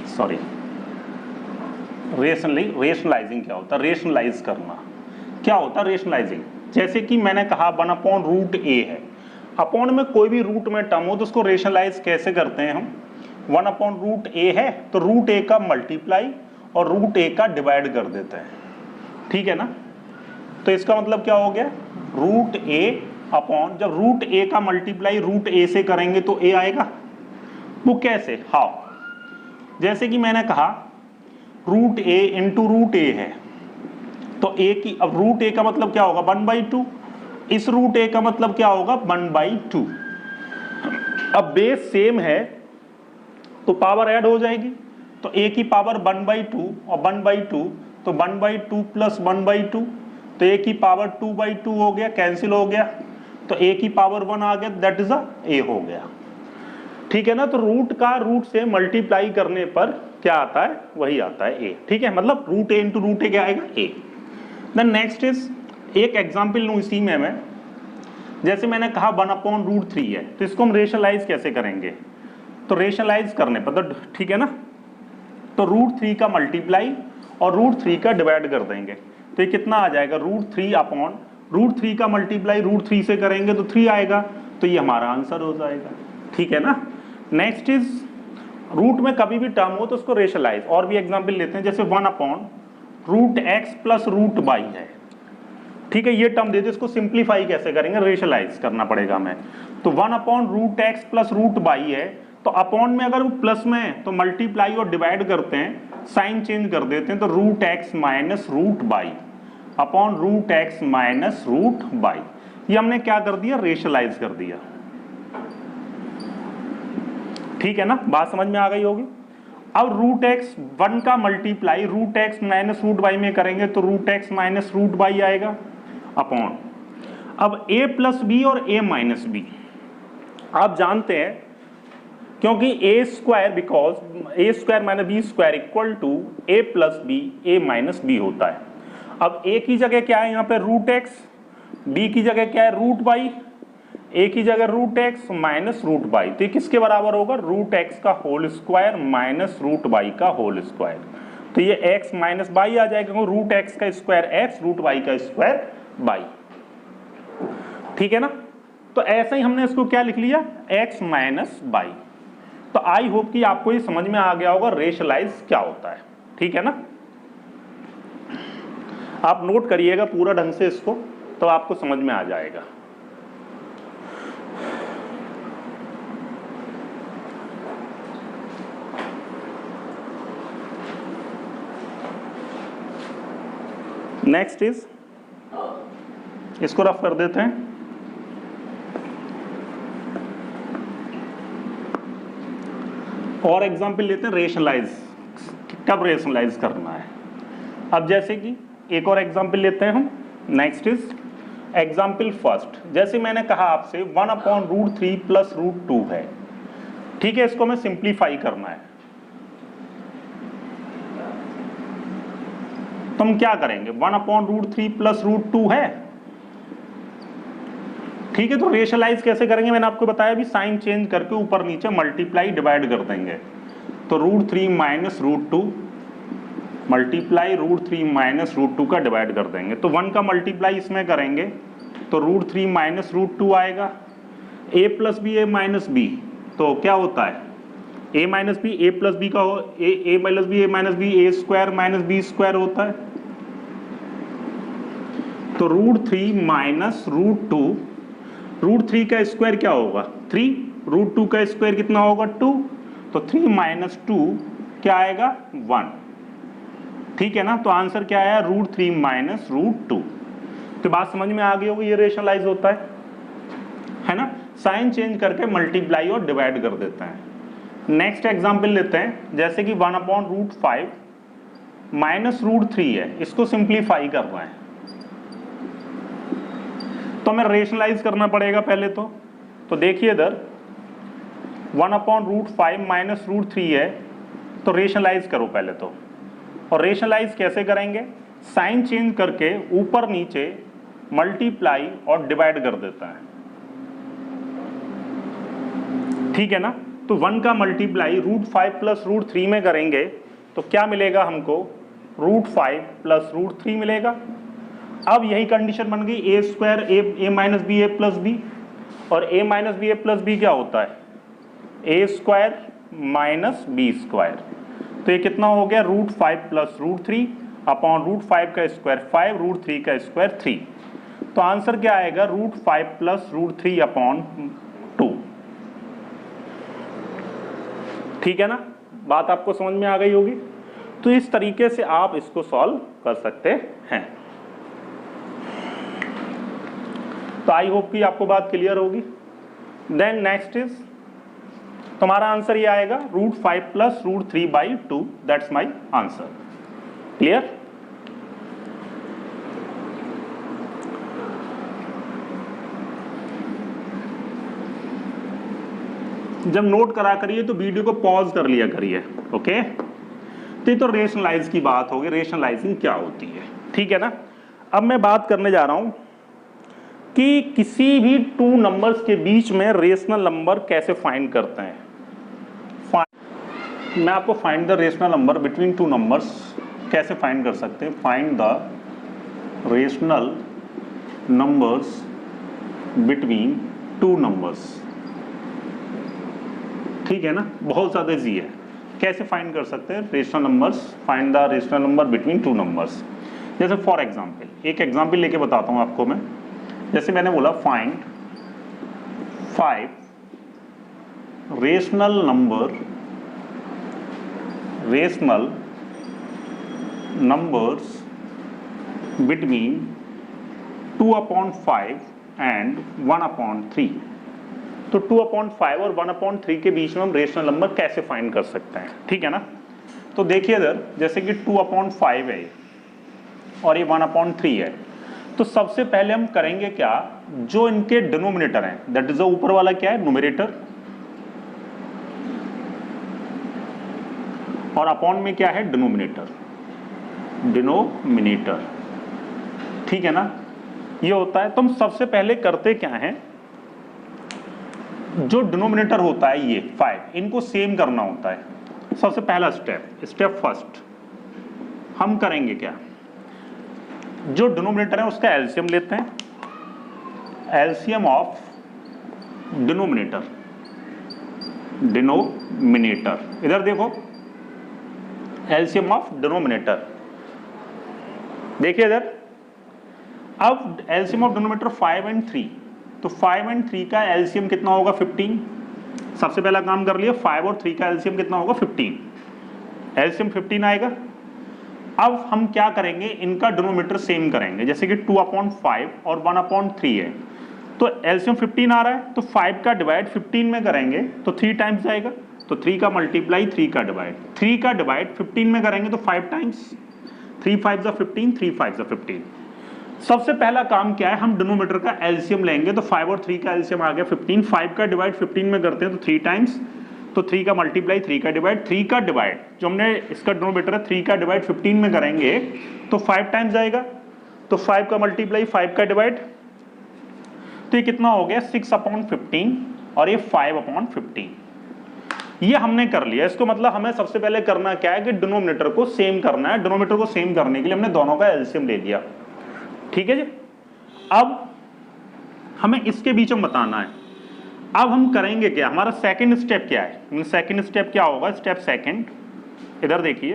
सॉरी रेशनलाइजिंग क्या होता है? रेशनलाइज करना क्या होता है? रेशनलाइजिंग जैसे कि मैंने कहा 1/√a है, अपॉन में कोई भी रूट में टर्म हो तो उसको रेशनलाइज कैसे करते हैं हम? 1/√a है तो √a का मल्टीप्लाई और √a का डिवाइड कर देते हैं। ठीक है ना, तो इसका मतलब क्या हो गया? √a अपॉन, जब √a का मल्टीप्लाई √a से करेंगे तो a आएगा। वो कैसे? हाउ? जैसे कि मैंने कहा √a इंटू √a है तो a की, अब √a का मतलब क्या होगा? 1/2। इस √a का मतलब क्या होगा? 1/2। अब बेस सेम है तो पावर ऐड हो जाएगी, तो a की पावर 1/2 और 1/2 तो 1/2 प्लस 1/2 तो a की पावर 2/2 हो गया, कैंसिल हो गया, तो a की पावर 1 आ गया, दैट इज a हो गया। ठीक है ना, तो रूट का रूट से मल्टीप्लाई करने पर क्या आता है? वही आता है a। ठीक है, मतलब √a इंटू √a क्या आएगा? a। देन नेक्स्ट इज, एक एग्जांपल लूं इसी में मैं, जैसे मैंने कहा 1/√3 है तो इसको हम रेशनलाइज कैसे करेंगे? तो रेशनलाइज करने पर तो ठीक है ना, तो √3 का मल्टीप्लाई और √3 का डिवाइड कर देंगे तो ये कितना आ जाएगा? √3 अपॉन √3 का मल्टीप्लाई √3 से करेंगे तो 3 आएगा, तो ये हमारा आंसर हो जाएगा। ठीक है ना, नेक्स्ट इज, रूट में कभी भी टर्म हो तो उसको रेशनलाइज, और भी एग्जांपल लेते हैं, जैसे 1/√x प्लस √y है। ठीक है, ये टर्म दे दे, इसको सिंप्लीफाई कैसे करेंगे? रेशनलाइज करना पड़ेगा हमें। तो 1/√x प्लस √y है तो अपॉन में अगर वो प्लस में है तो मल्टीप्लाई और डिवाइड करते हैं, साइन चेंज कर देते हैं, तो √x minus √y upon √x minus √y, ये हमने क्या कर दिया? रेशनलाइज कर दिया। ठीक है ना, बात समझ में आ गई होगी। अब √x 1 का मल्टीप्लाई √x माइनस √y में करेंगे तो √x माइनस √y आएगा अपॉन, अब a प्लस बी और a माइनस बी आप जानते हैं, क्योंकि a² because a² minus b² equal to a plus B a minus B होता है। अब a की जगह क्या है यहाँ पे? √x, b की जगह क्या है? √y, a की जगह √x माइनस √y, तो ये किसके बराबर होगा? √x का होल स्क्वायर माइनस √y का होल स्क्वायर, तो ये x माइनस y आ जाएगा, √x का स्क्वायर x, √y का स्क्वायर y। ठीक है ना, तो ऐसे ही हमने इसको क्या लिख लिया? x minus y। तो आई होप कि आपको ये समझ में आ गया होगा रेशनलाइज क्या होता है। ठीक है ना, आप नोट करिएगा पूरा ढंग से इसको, तो आपको समझ में आ जाएगा। नेक्स्ट इज, इसको रफ कर देते हैं। और एग्जाम्पल लेते हैं रेशनलाइज, कब रेशनलाइज करना है। अब जैसे कि एक और एग्जाम्पल लेते हैं हम। नेक्स्ट इज एग्जाम्पल फर्स्ट, जैसे मैंने कहा आपसे 1/√3 प्लस √2 है। ठीक है, इसको हमें सिंप्लीफाई करना है, तो हम क्या करेंगे? 1/√3 प्लस √2 है। ठीक है, तो रेशनलाइज कैसे करेंगे? मैंने आपको बताया अभी, साइन चेंज करके ऊपर नीचे मल्टीप्लाई डिवाइड कर देंगे, तो √3 माइनस √2 मल्टीप्लाई √3 माइनस √2 का डिवाइड कर देंगे, तो 1 का मल्टीप्लाई इसमें करेंगे तो √3 माइनस √2 आएगा। a plus B a minus B, तो क्या होता है? a minus B a plus B का हो, a minus B a minus B a² minus b² होता है, तो √3 माइनस √2, √3 का स्क्वायर क्या होगा? 3, रूट 2 का स्क्वायर कितना होगा 2, तो 3 माइनस 2 क्या आएगा 1, ठीक है ना। तो आंसर क्या आया रूट 3 माइनस रूट 2। तो बात समझ में आ गई होगी, ये रेशनलाइज होता है ना। साइन चेंज करके मल्टीप्लाई और डिवाइड कर देते हैं। नेक्स्ट एग्जाम्पल लेते हैं, जैसे कि 1/√5 माइनस रूट 3 है, इसको सिंप्लीफाई कर रहे हैं तो हमें रेशनलाइज करना पड़ेगा पहले तो देखिए इधर 1/√5 माइनस रूट 3 है, तो रेशनलाइज करो पहले तो। और रेशनलाइज कैसे करेंगे, साइन चेंज करके ऊपर नीचे मल्टीप्लाई और डिवाइड कर देता है, ठीक है ना। तो 1 का मल्टीप्लाई √5 प्लस √3 में करेंगे तो क्या मिलेगा हमको, √5 प्लस √3 मिलेगा। अब यही कंडीशन बन गई a square a minus B A plus B, और a minus B A plus B क्या होता है a square minus B square. तो ये कितना हो गया √5 प्लस √3 अपॉन √5 का स्क्वायर 5 √3 का स्क्वायर 3। तो आंसर क्या आएगा √5 प्लस √3 अपॉन 2, ठीक है ना। बात आपको समझ में आ गई होगी। तो इस तरीके से आप इसको सॉल्व कर सकते हैं। तो आई होप कि आपको बात क्लियर होगी। देन नेक्स्ट इज, तुम्हारा आंसर ये आएगा √5 plus √3/2, that's my answer. Clear. जब नोट करा करिए तो वीडियो को पॉज कर लिया करिए, ओके। तो रेशनलाइज की बात होगी, रेशनलाइजिंग क्या होती है, ठीक है ना। अब मैं बात करने जा रहा हूं कि किसी भी 2 नंबर्स के बीच में रेशनल नंबर कैसे फाइंड करते हैं। मैं आपको find the rational number between 2 numbers कैसे फाइंड कर सकते हैं। Find the rational numbers between 2 numbers, ठीक है ना, बहुत ज़्यादा इजी है। कैसे फाइंड कर सकते हैं rational numbers, find the rational number between 2 numbers. जैसे फॉर एग्जांपल, एक एग्जांपल लेके बताता हूँ आपको मैं। जैसे मैंने बोला find 5 rational numbers between 2/5 and 1/3। तो 2/5 और 1/3 के बीच में हम रेशनल नंबर कैसे फाइंड कर सकते हैं, ठीक है ना। तो देखिए इधर, जैसे कि 2/5 है और ये 1/3 है, तो सबसे पहले हम करेंगे क्या, जो इनके डिनोमिनेटर हैं, दैट इज ऊपर वाला क्या है न्यूमरेटर, और अपॉन में क्या है डिनोमिनेटर, ठीक है ना, ये होता है। तो हम सबसे पहले करते क्या है, जो डिनोमिनेटर होता है ये 5, इनको सेम करना होता है। सबसे पहला स्टेप फर्स्ट हम करेंगे क्या, जो डिनोमिनेटर है उसका एलसीएम लेते हैं, एलसीएम ऑफ डिनोमिनेटर, इधर देखो एलसीएम ऑफ डिनोमिनेटर, देखिए इधर। अब एलसीएम ऑफ डिनोमिनेटर 5 और 3, तो 5 और 3 का एलसीएम कितना होगा 15। सबसे पहला काम कर लिया, 5 और 3 का एलसीएम कितना होगा 15, एलसीएम 15 आएगा। अब हम क्या करेंगे, इनका डिनोमिनेटर सेम करेंगे, जैसे कि 2/5 और 1/3 है, तो एलसीएम 15 आ रहा है, तो 5 का डिवाइड 15 में करेंगे तो 3 टाइम्स जाएगा, तो 3 का मल्टीप्लाई 3 का डिवाइड, 3 का डिवाइड 15 में करेंगे तो 5 टाइम्स, 3 5 जा 15, 3 5 जा 15। सबसे पहला काम क्या है, हम डिनोमिनेटर का एलसीएम लेंगे, तो 5 और 3 का एलसीएम आ गया 15, 5 का डिवाइड 15 में करते हैं तो 3 टाइम्स, तो 3 का मल्टीप्लाई 3 का डिवाइड, 3 का डिवाइड जो हमने इसका डिनोमिनेटर है 3 का डिवाइड 15 में करेंगे तो 5 टाइम्स जाएगा, तो 5 का मल्टीप्लाई 5 का डिवाइड, तो ये कितना हो गया 6/15 और ये 5/15। ये हमने कर लिया। इसको मतलब हमें सबसे पहले करना क्या है कि डिनोमिनेटर को सेम करना है। डिनोमिनेटर को सेम करने के लिए हमने दोनों का एलसीएम ले लिया, ठीक है जी। अब हमें इसके बीच में बताना है। अब हम करेंगे क्या, हमारा सेकंड स्टेप क्या है, सेकंड स्टेप क्या होगा, स्टेप सेकंड इधर देखिए।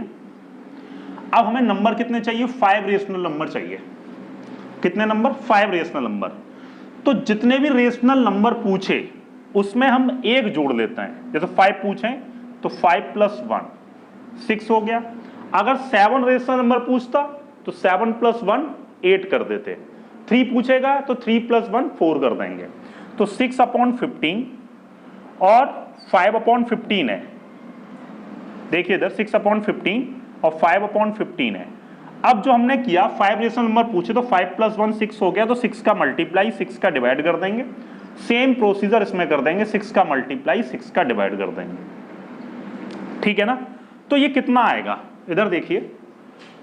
अब हमें नंबर कितने चाहिए, 5 रेशनल नंबर चाहिए। कितने नंबर, 5 रेशनल नंबर। तो जितने भी रेशनल नंबर पूछे उसमें हम एक जोड़ लेते हैं। जैसे 5 पूछें तो 5 + 1 6 हो गया। अगर 7 रेशनल नंबर पूछता तो 7 + 1 8 कर देते। 3 पूछेगा तो 3 + 1 4 कर देंगे। तो 6/15 और 5/15 है। देखिए इधर 6/15 और 5/15 है। अब जो हमने किया 5 रेशनल नंबर पूछे तो 5 + 1 6 हो गया, तो 6 का मल्टीप्लाई 6 का डिवाइड कर देंगे। सेम प्रोसीजर इसमें कर देंगे, 6 का मल्टीप्लाई 6 का डिवाइड कर देंगे। ठीक है ना। तो ये कितना आएगा इधर देखिए,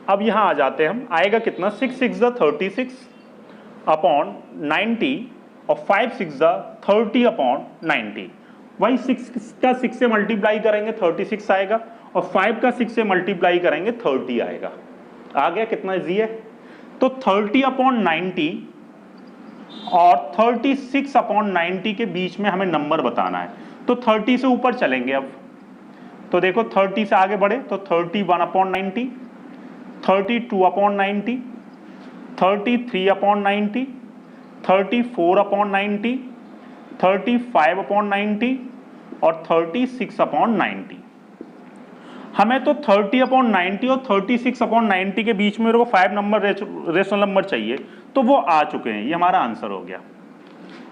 अब यहां आ जाते हैं हम, आएगा कितना 6 6 36 अपॉन 90 और 5 6 30 अपॉन 90। वही 6 का 6 से मल्टीप्लाई करेंगे 36 आएगा और 5 का 6 से मल्टीप्लाई करेंगे 30 आएगा। आ गया, कितना इजी है। तो 30/90 और 36/90 के बीच में हमें नंबर बताना है। तो 30 से ऊपर चलेंगे अब, तो देखो 30 से आगे बढ़े तो 31/90, 32/90, 33/90, 34/90, 35/90 और 36/90। हमें तो 30/90 और 36/90 के बीच में मेरे को 5 नंबर रेशनल नंबर चाहिए, तो वो आ चुके हैं। ये हमारा आंसर हो गया।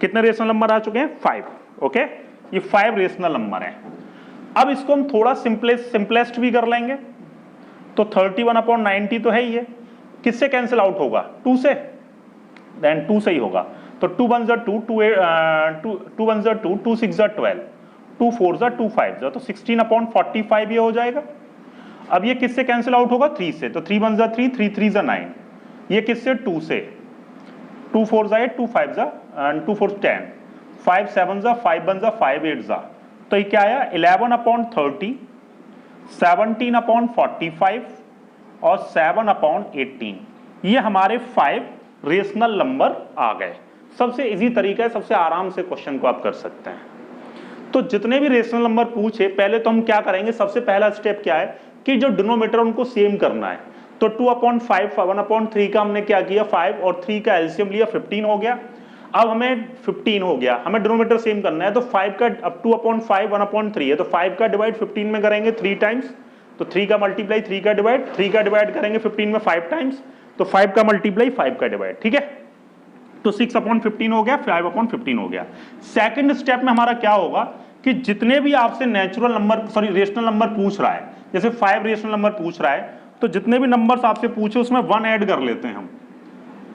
कितने रेशनल नंबर आ चुके हैं? 5। ओके, ये 5 रेशनल नंबर है। अब इसको हम थोड़ा सिंपलेस्ट भी कर लेंगे। तो 31/90 तो है ही है, किससे कैंसिल आउट होगा? 2 से, देन 2 से ही होगा। तो 2 1 2, 2 1 2, 2 6 12, 2 4 2 5 तो 16/45 ये हो जाएगा। अब ये किससे कैंसिल आउट होगा? 3 से। तो 3 1 3, 3 3 9। ये किससे? 2 से। 2 4 8, 2 5 2 4 10, 5 7 5 1 5 8 तो ये क्या आया? 11/30, 17/45 और 7/18। ये हमारे 5 रेशनल नंबर आ गए। सबसे इजी तरीका है, सबसे आराम से क्वेश्चन को आप कर सकते हैं। तो जितने भी रेशनल नंबर पूछे, पहले तो हम क्या करेंगे, सबसे पहला स्टेप क्या है कि जो डिनोमिनेटर उनको सेम करना है। तो 2/5 1/3 का हमने क्या किया, 5 और 3 का एलसीएम लिया, 15 हो गया। अब हमें 15 हो गया, हमें डिनोमिनेटर सेम करना है। तो 5 का, अब 2/5 1/3 है, तो 5 का डिवाइड 15 में करेंगे 3 टाइम्स, तो 3 का मल्टीप्लाई 3 का डिवाइड, 3 का डिवाइड करेंगे 15 में 5 टाइम्स, तो 5 का मल्टीप्लाई 5 का डिवाइड। ठीक है, तो 6/15 हो गया, 5/15 हो गया। सेकंड स्टेप में हमारा क्या होगा कि जितने भी आपसे natural number, sorry rational number पूछ रहा है, जैसे 5 रेशनल नंबर पूछ रहा है, तो जितने भी नंबर्स आपसे पूछे उसमें 1 ऐड कर लेते हैं हम।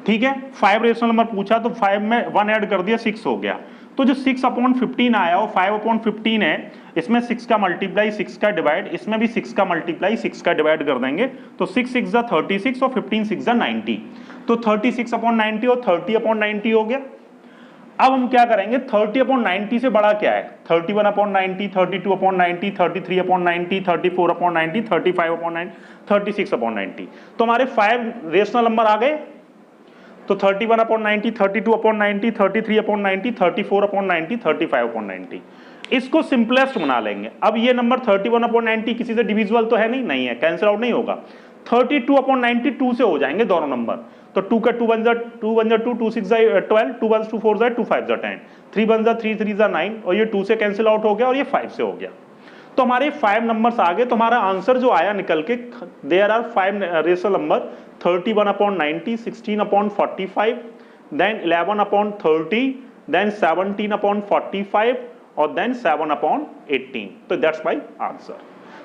ठीक है, 5 रेशनल नंबर पूछा तो 5 में 1 ऐड कर दिया, 6 हो गया। तो जो 6/15 आया वो 5/15 है, इसमें 6 का मल्टीप्लाई 6 का डिवाइड, इसमें भी 6 का मल्टीप्लाई 6 का डिवाइड कर देंगे। तो 6 6 36 और 15 6 90, तो 36/90 और 30/90 हो गया। अब हम क्या करेंगे, 30/90 से बड़ा क्या है? 31/90, 32/90, 33/90, 34/90, 35/90, 36/90। तो हमारे 5 रेशनल नंबर आ गए। तो 31/90, 32/90, 33/90, 34/90, 35/90। इसको सिंपलेस्ट बना लेंगे। अब ये नंबर 31/90 किसी से डिविजिबल तो है नहीं है, कैंसिल आउट नहीं होगा। 32/90 2 से हो जाएंगे दोनों नंबर। तो 2 का 2 1 2, 2 6 12, 2 1 2 4 2 5 10, 3 1 3 3 9 और ये 2 से कैंसिल आउट हो गया और ये 5 से हो गया। तो हमारे 5 नंबर्स आ गए। तो हमारा आंसर जो आया निकल के, there are 5 rational number, 31/90, 16/45, then 11/30, then 17/45 और देन 7/18। तो दैट्स माय आंसर।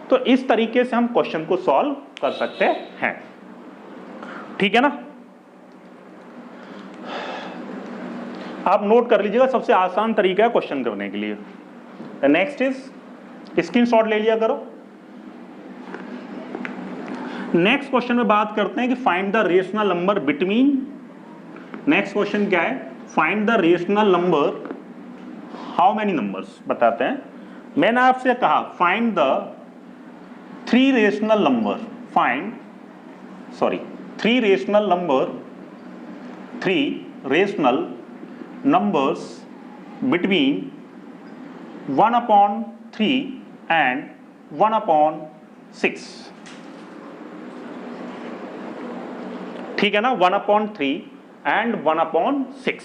तो इस तरीके से हम क्वेश्चन को सॉल्व कर सकते हैं। ठीक है ना। आप नोट कर लीजिएगा, सबसे आसान तरीका है क्वेश्चन करने के लिए। नेक्स्ट इज, स्क्रीनशॉट ले लिया करो। नेक्स्ट क्वेश्चन में बात करते हैं कि find the rational number between, next question क्या है, find the rational number, how many numbers बताते हैं। मैंने आपसे कहा find the 3 rational number, find, sorry 3 rational number, 3 rational numbers between 1/3 and 1/6। ठीक है ना, 1/3 and 1/6।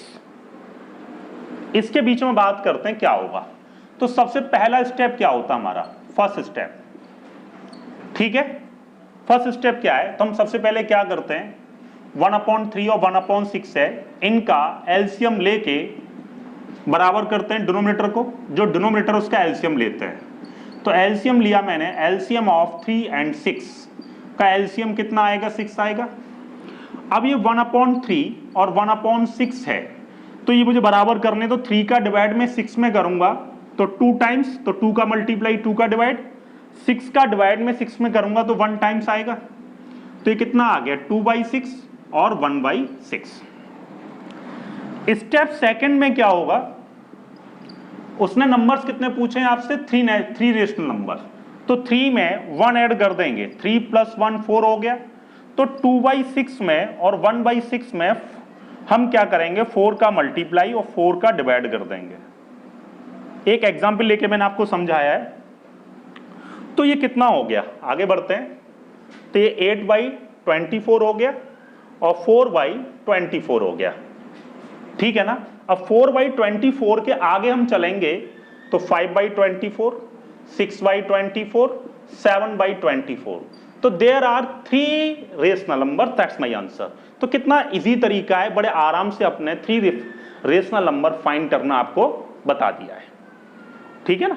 इसके बीच में बात करते हैं क्या होगा। तो सबसे पहला स्टेप क्या होता है हमारा, फर्स्ट स्टेप, ठीक है। फर्स्ट स्टेप क्या है, तो हम सबसे पहले क्या करते हैं, 1/3 और 1/6 है, इनका एलसीएम लेके बराबर करते हैं डिनोमिनेटर को, जो डिनोमिनेटर उसका एलसीएम लेते हैं। तो एलसीएम लिया मैंने, एलसीएम ऑफ 3 और 6 का एलसीएम कितना आएगा, 6 आएगा। अब ये 1/3 और 1/6 है, तो ये मुझे बराबर करने, तो 3 का डिवाइड में 6 में करूंगा तो 2 टाइम्स, तो 2 का मल्टीप्लाई 2 का डिवाइड, 6 का डिवाइड में 6 में करूंगा तो 1 टाइम्स आएगा। तो ये कितना आ गया, 2/6 और 1/6। स्टेप सेकंड में क्या होगा, उसने नंबर्स कितने पूछे हैं आपसे, 3 रेशनल नंबर, तो 3 में 1 ऐड कर देंगे, 3 + 1 4 हो गया। तो 2/6 में और 1/6 में हम क्या करेंगे, 4 का मल्टीप्लाई और 4 का डिवाइड कर देंगे। एक एग्जाम्पल लेके मैंने आपको समझाया है। तो ये कितना हो गया, आगे बढ़ते हैं। तो ये 8/24 हो गया और 4/24 हो गया, ठीक है ना। अब 4/24 के आगे हम चलेंगे तो 5/24, 6/24, 7/24। तो there are 3 rational number, that's my answer. तो कितना इजी तरीका है, बड़े आराम से अपने 3 रेशनल नंबर फाइंड करना आपको बता दिया है, ठीक है ना।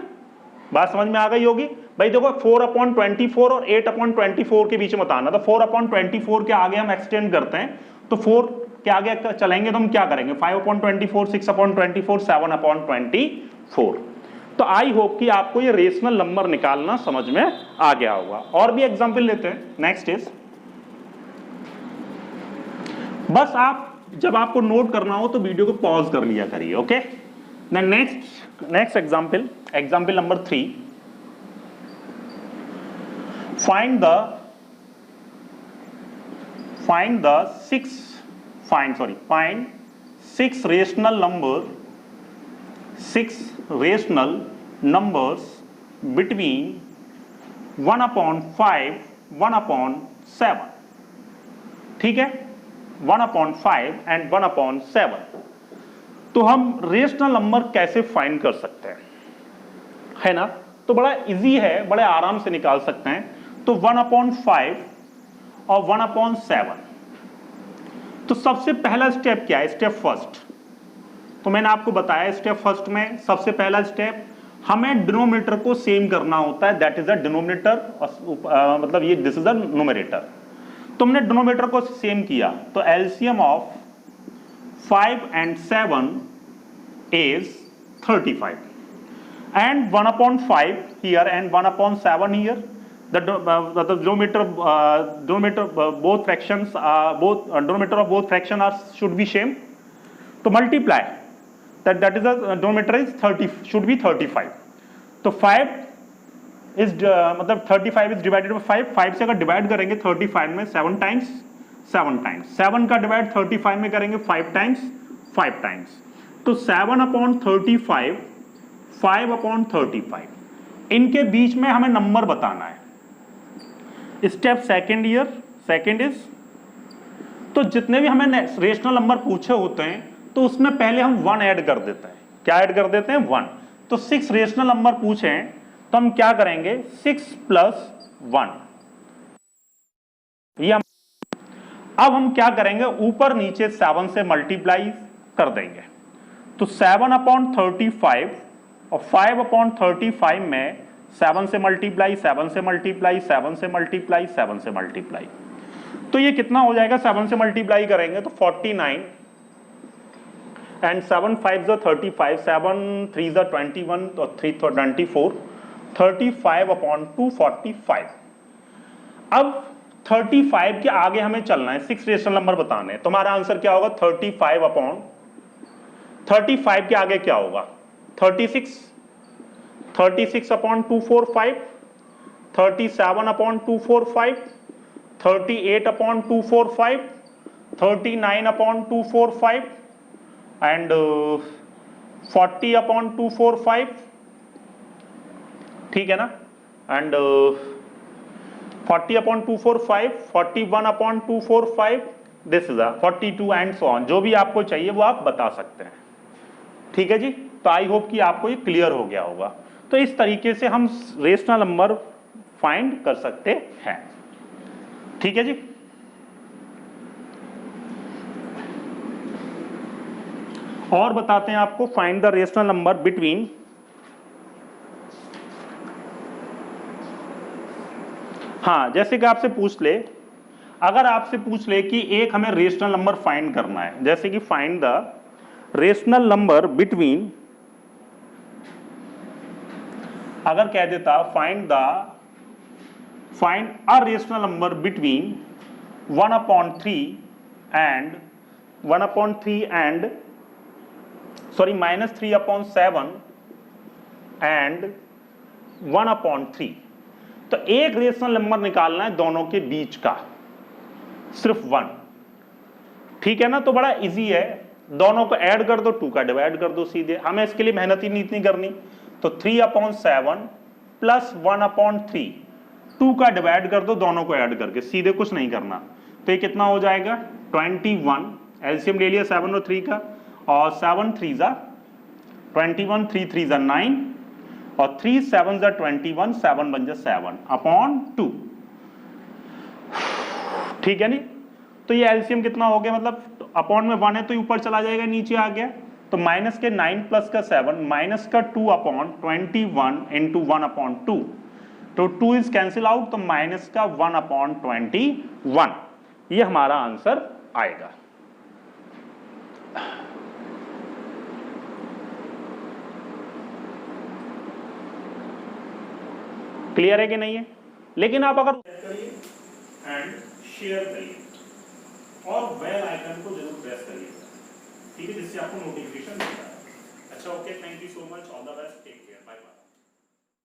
बात समझ में आ गई होगी भाई। देखो 4/24 और 8/24 के बीच में बताना, तो 4/24 के आगे हम एक्सटेंड करते हैं, तो 4 के आगे चलेंगे तो हम क्या करेंगे, 5/24, 6/24, 7/24। तो आई होप कि आपको ये रेशनल नंबर निकालना समझ में आ गया होगा। और भी एग्जांपल लेते हैं। नेक्स्ट इज, बस आप जब आपको नोट करना हो तो वीडियो को पॉज कर लिया करिए, okay. Next example number 3, find six rational numbers between 1/5, 1/7, ठीक है, 1/5 and 1/7। तो हम रेशनल नंबर कैसे फाइंड कर सकते हैं, है ना। तो बड़ा इजी है, बड़े आराम से निकाल सकते हैं। तो 1/5 और 1/7। तो सबसे पहला स्टेप क्या है, स्टेप फर्स्ट, तो मैंने आपको बताया स्टेप फर्स्ट में सबसे पहला स्टेप हमें डिनोमिनेटर को सेम करना होता है, दैट इज अ डिनोमिनेटर, मतलब ये दिस इज अ न्यूमरेटर। तो हमने डिनोमिनेटर को सेम किया, तो LCM of 5 and 7 is 35 and 1/5 here and 1/7 here. The denominator both fractions denominator of both fraction are should be same. To multiply that is a denominator is 30 should be 35. तो 5 is मतलब 35 is divided by 5 से अगर divide करेंगे 35 में 7 times 7 का divide 35 में करेंगे 5 times. तो 7/35, 5/35, इनके बीच में हमें नंबर बताना है। स्टेप सेकंड इज, तो जितने भी हमें रेशनल नंबर पूछे होते हैं तो उसमें पहले हम 1 ऐड कर देते हैं। क्या ऐड कर देते हैं, 1। तो 6 रेशनल नंबर पूछे हैं तो हम क्या करेंगे, 6 + 1। ये अब हम क्या करेंगे, ऊपर नीचे 7 से मल्टीप्लाई कर देंगे। तो 7/35 और 5/35 में 7 से मल्टीप्लाई, 7 से मल्टीप्लाई, 7 से मल्टीप्लाई, 7 से मल्टीप्लाई। तो ये कितना हो जाएगा, 7 से मल्टीप्लाई करेंगे तो 49 एंड 7 5 = 35, 7 3 = 21 और 3 24, 35/245। अब 35 के आगे हमें चलना है, 6 रेशनल नंबर बताने हैं। तो हमारा आंसर क्या होगा, 35 के आगे क्या होगा, 36, 36/245, 37/245, 38/245, 39/245 एंड 40/245, ठीक है ना। And 40/245, 41/245, this is 42 and so on. जो भी आपको चाहिए वो आप बता सकते हैं, ठीक। ठीक है जी। तो आई होप कि आपको ये क्लियर हो गया होगा। तो इस तरीके से हम रेशनल नंबर फाइंड कर सकते हैं। ठीक है जी। और बताते हैं आपको, find the rational number between, हाँ जैसे कि आपसे पूछ ले, अगर आपसे पूछ ले कि एक हमें रेशनल नंबर फाइंड करना है, जैसे कि find the rational number between, अगर कह देता find a rational number between 1/3 and -3/7 and 1/3, तो एक रेशनल नंबर निकालना है दोनों के बीच का, सिर्फ 1। ठीक है ना, तो बड़ा इजी है, दोनों को ऐड कर दो, 2 का डिवाइड कर दो सीधे, हमें इसके लिए मेहनत ही नहीं इतनी करनी। तो 3/7 प्लस 1/3, 2 का डिवाइड कर दो दोनों को ऐड करके, सीधे कुछ नहीं करना। तो ये कितना हो जाएगा 21, एलसीएम ले लिया 7 और 3 का, और 7 3 जा 21, 3 3 जा 9, और 3 7 जा 21, 7 बन जा 7/2। ठीक है नी, तो ये एलसीएम कितना हो गया, मतलब अपॉन में 1 है तो ऊपर चला जाएगा, नीचे आ गया, तो माइनस के 9 प्लस का 7, माइनस का 2/21 इंटू 1/2, तो 2 इज कैंसिल आउट, तो माइनस का 1/21, ये हमारा आंसर आएगा। क्लियर है कि नहीं है? लेकिन आप अगर करिए एंड शेयर करिए और बेल आइकन को जरूर प्रेस करिए, ठीक है, जिससे आपको नोटिफिकेशन मिलता है। अच्छा, okay, thank you so much, all the best, take care.